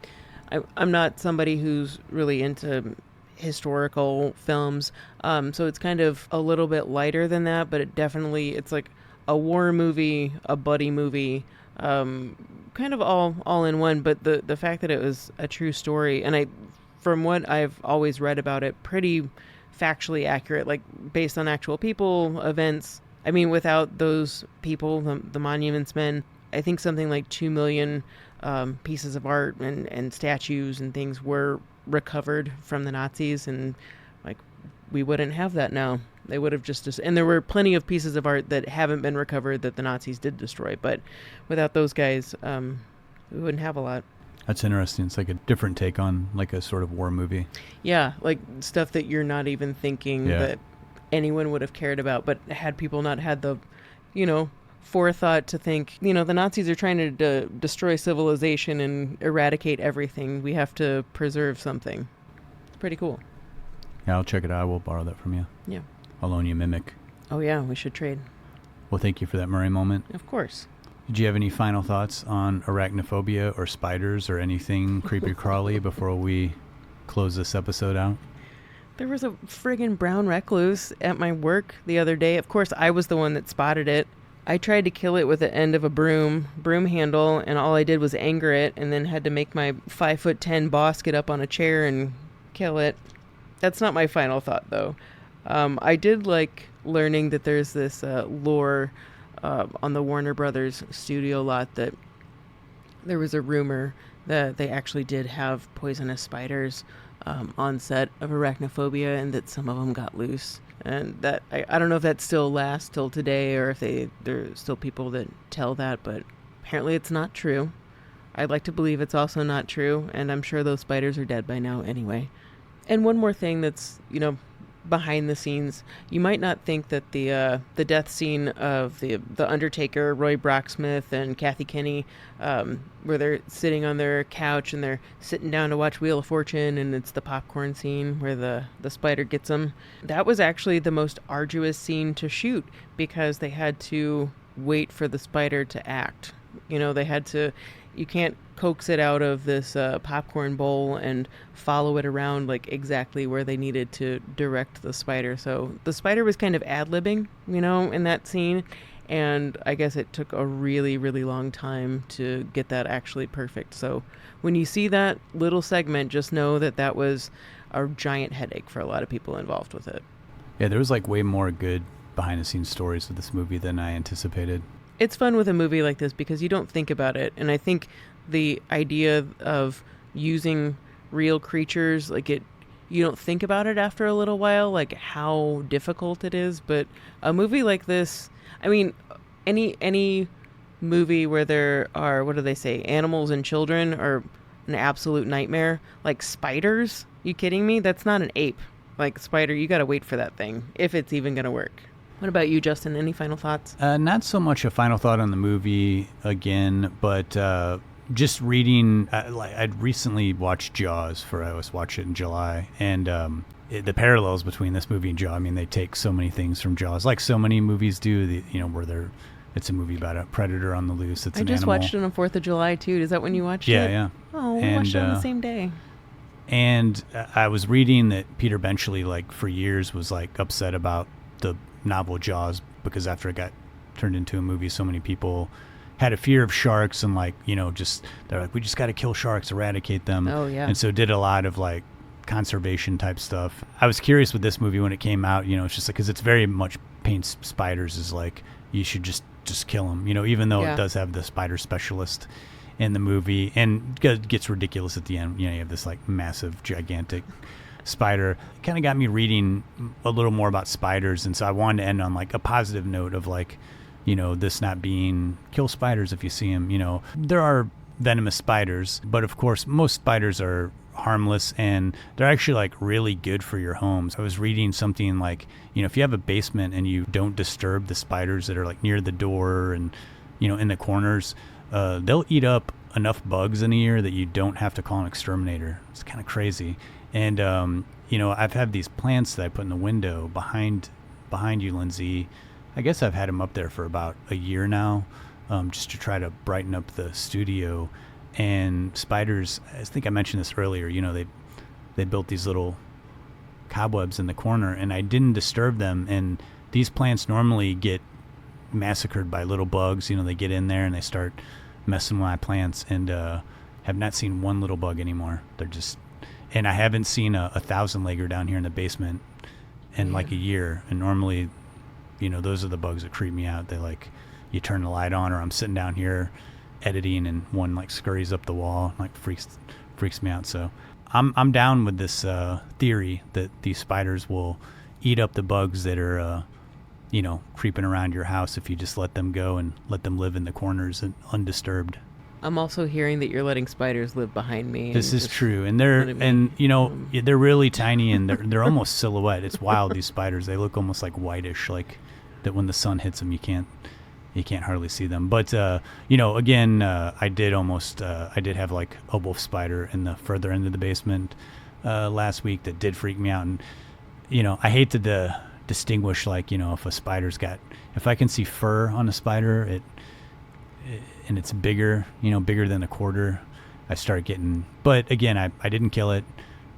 [SPEAKER 3] not somebody who's really into historical films, so it's kind of a little bit lighter than that, but it's like a war movie, a buddy movie, kind of all in one. But the fact that it was a true story, and from what I've always read about it, pretty factually accurate, like based on actual people, events. I mean, without those people, the Monuments Men, I think something like 2 million pieces of art and statues and things were recovered from the Nazis, and like we wouldn't have that now. They would have and there were plenty of pieces of art that haven't been recovered that the Nazis did destroy, but without those guys, we wouldn't have a lot.
[SPEAKER 2] That's interesting. It's like a different take on like a sort of war movie.
[SPEAKER 3] Yeah, like stuff that you're not even thinking that anyone would have cared about, but had people not had the, forethought to think, the Nazis are trying to destroy civilization and eradicate everything. We have to preserve something. It's pretty cool.
[SPEAKER 2] Yeah, I'll check it out. I will borrow that from you.
[SPEAKER 3] Yeah.
[SPEAKER 2] I'll loan you Mimic.
[SPEAKER 3] Oh, yeah, we should trade.
[SPEAKER 2] Well, thank you for that Murray moment.
[SPEAKER 3] Of course.
[SPEAKER 2] Did you have any final thoughts on arachnophobia or spiders or anything creepy crawly before we close this episode out?
[SPEAKER 3] There was a friggin' brown recluse at my work the other day. Of course, I was the one that spotted it. I tried to kill it with the end of a broom handle, and all I did was anger it, and then had to make my 5'10" boss get up on a chair and kill it. That's not my final thought, though. I did like learning that there's this lore on the Warner Brothers studio lot that there was a rumor that they actually did have poisonous spiders on set of Arachnophobia, and that some of them got loose. And that I don't know if that still lasts till today, or if there's still people that tell that, but apparently it's not true. I'd like to believe it's also not true, and I'm sure those spiders are dead by now anyway. And one more thing that's, behind the scenes, you might not think that the death scene of the Undertaker, Roy Brocksmith, and Kathy Kinney, where they're sitting on their couch and they're sitting down to watch Wheel of Fortune, and it's the popcorn scene where the spider gets them. That was actually the most arduous scene to shoot, because they had to wait for the spider to act. They had to. You can't coax it out of this popcorn bowl and follow it around like exactly where they needed to direct the spider. So the spider was kind of ad-libbing, in that scene. And I guess it took a really, really long time to get that actually perfect. So when you see that little segment, just know that was a giant headache for a lot of people involved with it.
[SPEAKER 2] Yeah, there was like way more good behind-the-scenes stories with this movie than I anticipated.
[SPEAKER 3] It's fun with a movie like this because you don't think about it. And I think the idea of using real creatures, you don't think about it after a little while, like how difficult it is. But a movie like this, I mean, any movie where there are, what do they say, animals and children are an absolute nightmare. Like spiders? You kidding me? That's not an ape. Like spider, you got to wait for that thing, if it's even going to work. What about you, Justin? Any final thoughts?
[SPEAKER 2] Not so much a final thought on the movie again, but just reading. I'd recently watched Jaws. I was watching it in July, and the parallels between this movie and Jaws. I mean, they take so many things from Jaws, like so many movies do. Where it's a movie about a predator on the loose. It's
[SPEAKER 3] I
[SPEAKER 2] an
[SPEAKER 3] just
[SPEAKER 2] animal.
[SPEAKER 3] watched it on 4th of July too. Is that when you watched it?
[SPEAKER 2] Yeah.
[SPEAKER 3] Oh, we watched it on the same day.
[SPEAKER 2] And I was reading that Peter Benchley, for years, was upset about the novel Jaws, because after it got turned into a movie, so many people had a fear of sharks, and they're like, we just got to kill sharks, eradicate them.
[SPEAKER 3] Oh yeah.
[SPEAKER 2] And so did a lot of conservation type stuff. I was curious with this movie when it came out, it's just because it's very much paints spiders as you should just kill them, even though it does have the spider specialist in the movie, and it gets ridiculous at the end. You have this massive, gigantic spider. It kind of got me reading a little more about spiders, and so I wanted to end on a positive note of this not being kill spiders if you see them. There are venomous spiders, but of course most spiders are harmless, and they're actually really good for your homes. I was reading something if you have a basement and you don't disturb the spiders that are near the door and in the corners, they'll eat up enough bugs in a year that you don't have to call an exterminator. It's kind of crazy. And, I've had these plants that I put in the window behind you, Lindsay. I guess I've had them up there for about a year now, just to try to brighten up the studio. And spiders, I think I mentioned this earlier, they built these little cobwebs in the corner, and I didn't disturb them. And these plants normally get massacred by little bugs. They get in there and they start messing with my plants, and have not seen one little bug anymore. They're just... And I haven't seen a 1,000-legger down here in the basement in a year. And normally, those are the bugs that creep me out. They you turn the light on, or I'm sitting down here editing and one scurries up the wall, freaks me out. So I'm down with this theory that these spiders will eat up the bugs that are creeping around your house if you just let them go and let them live in the corners and undisturbed.
[SPEAKER 3] I'm also hearing that you're letting spiders live behind me.
[SPEAKER 2] This is true, and they're really tiny, and they're almost silhouette. It's wild. These spiders, they look almost whitish, that when the sun hits them, you can't hardly see them. But again, I did have a wolf spider in the further end of the basement last week that did freak me out, and I hate to distinguish if I can see fur on a spider, and it's bigger than a quarter, I start getting... But again, I didn't kill it.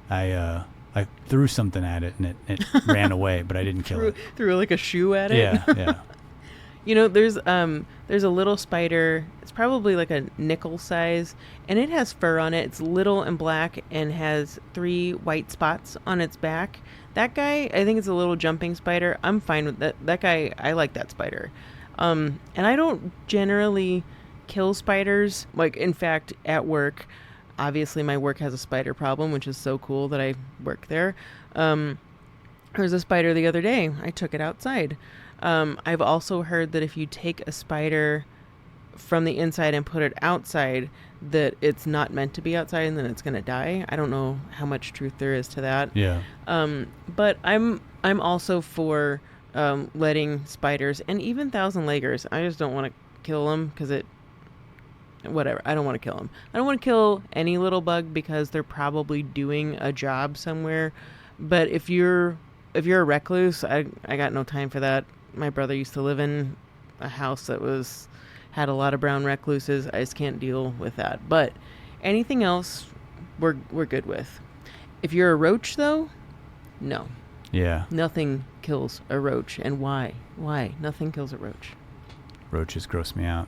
[SPEAKER 2] I I threw something at it and it ran away, but I didn't kill it.
[SPEAKER 3] Threw like a shoe at it?
[SPEAKER 2] Yeah.
[SPEAKER 3] You know, there's a little spider. It's probably like a nickel size, and it has fur on it. It's little and black and has 3 white spots on its back. That guy, I think it's a little jumping spider. I'm fine with that. That guy, I like that spider. And I don't generally kill spiders. Like, in fact, at work, obviously my work has a spider problem, which is so cool that I work there. There was a spider the other day. I took it outside. I've also heard that if you take a spider from the inside and put it outside, that it's not meant to be outside and then it's going to die. I don't know how much truth there is to that.
[SPEAKER 2] Yeah.
[SPEAKER 3] But I'm also for letting spiders and even thousand-leggers. I just don't want to kill them because whatever. I don't want to kill them. I don't want to kill any little bug because they're probably doing a job somewhere. But if you're a recluse, I got no time for that. My brother used to live in a house that had a lot of brown recluses. I just can't deal with that. But anything else, we're good with. If you're a roach, though, no.
[SPEAKER 2] Yeah.
[SPEAKER 3] Nothing kills a roach. And why? Why? Nothing kills a roach.
[SPEAKER 2] Roaches gross me out.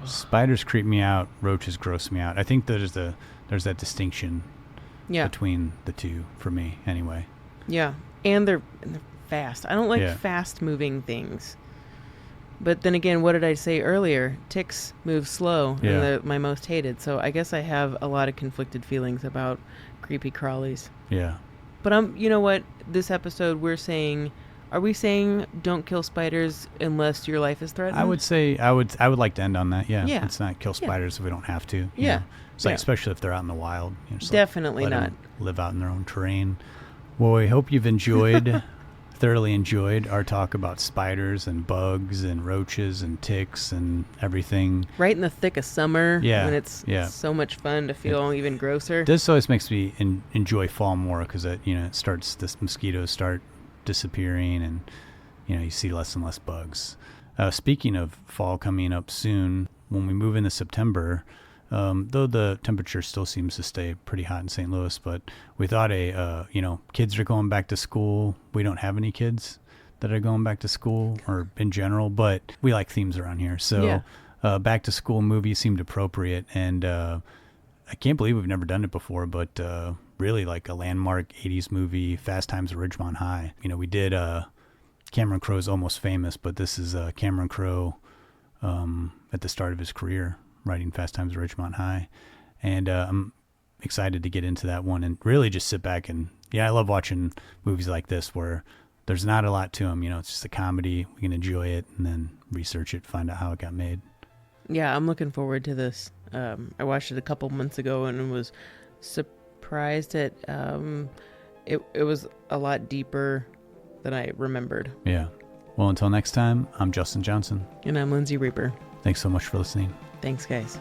[SPEAKER 2] Spiders creep me out. Roaches gross me out. I think there's that distinction between the two for me, anyway.
[SPEAKER 3] Yeah, and they're fast. I don't like fast-moving things. But then again, what did I say earlier? Ticks move slow, and they're my most hated. So I guess I have a lot of conflicted feelings about creepy crawlies.
[SPEAKER 2] Yeah.
[SPEAKER 3] But you know what? This episode, are we saying don't kill spiders unless your life is threatened?
[SPEAKER 2] I would say I would like to end on that. Yeah.
[SPEAKER 3] Yeah.
[SPEAKER 2] Let's not kill spiders if we don't have to. You
[SPEAKER 3] Yeah.
[SPEAKER 2] know? It's like, especially if they're out in the wild. You know, just
[SPEAKER 3] definitely
[SPEAKER 2] let
[SPEAKER 3] not.
[SPEAKER 2] them live out in their own terrain. Well, we hope you've thoroughly enjoyed our talk about spiders and bugs and roaches and ticks and everything.
[SPEAKER 3] Right in the thick of summer, when it's
[SPEAKER 2] so
[SPEAKER 3] much fun to feel even grosser.
[SPEAKER 2] This always makes me enjoy fall more because the mosquitoes start disappearing and you see less and less bugs. Speaking of fall coming up soon, when we move into September, though the temperature still seems to stay pretty hot in St. Louis, but we thought kids are going back to school. We don't have any kids that are going back to school or in general, but we like themes around here. So back to school movies seemed appropriate. And I can't believe we've never done it before, but really like a landmark 80s movie, Fast Times at Ridgemont High. We did Cameron Crowe's Almost Famous, but this is Cameron Crowe at the start of his career, writing Fast Times at Ridgemont High. And I'm excited to get into that one and really just sit back and, I love watching movies like this where there's not a lot to them. It's just a comedy. We can enjoy it and then research it, find out how it got made.
[SPEAKER 3] Yeah, I'm looking forward to this. I watched it a couple months ago and was surprised at it was a lot deeper than I remembered.
[SPEAKER 2] Yeah. Well, until next time, I'm Justin Johnson.
[SPEAKER 3] And I'm Lindsay Reaper.
[SPEAKER 2] Thanks so much for listening.
[SPEAKER 3] Thanks, guys.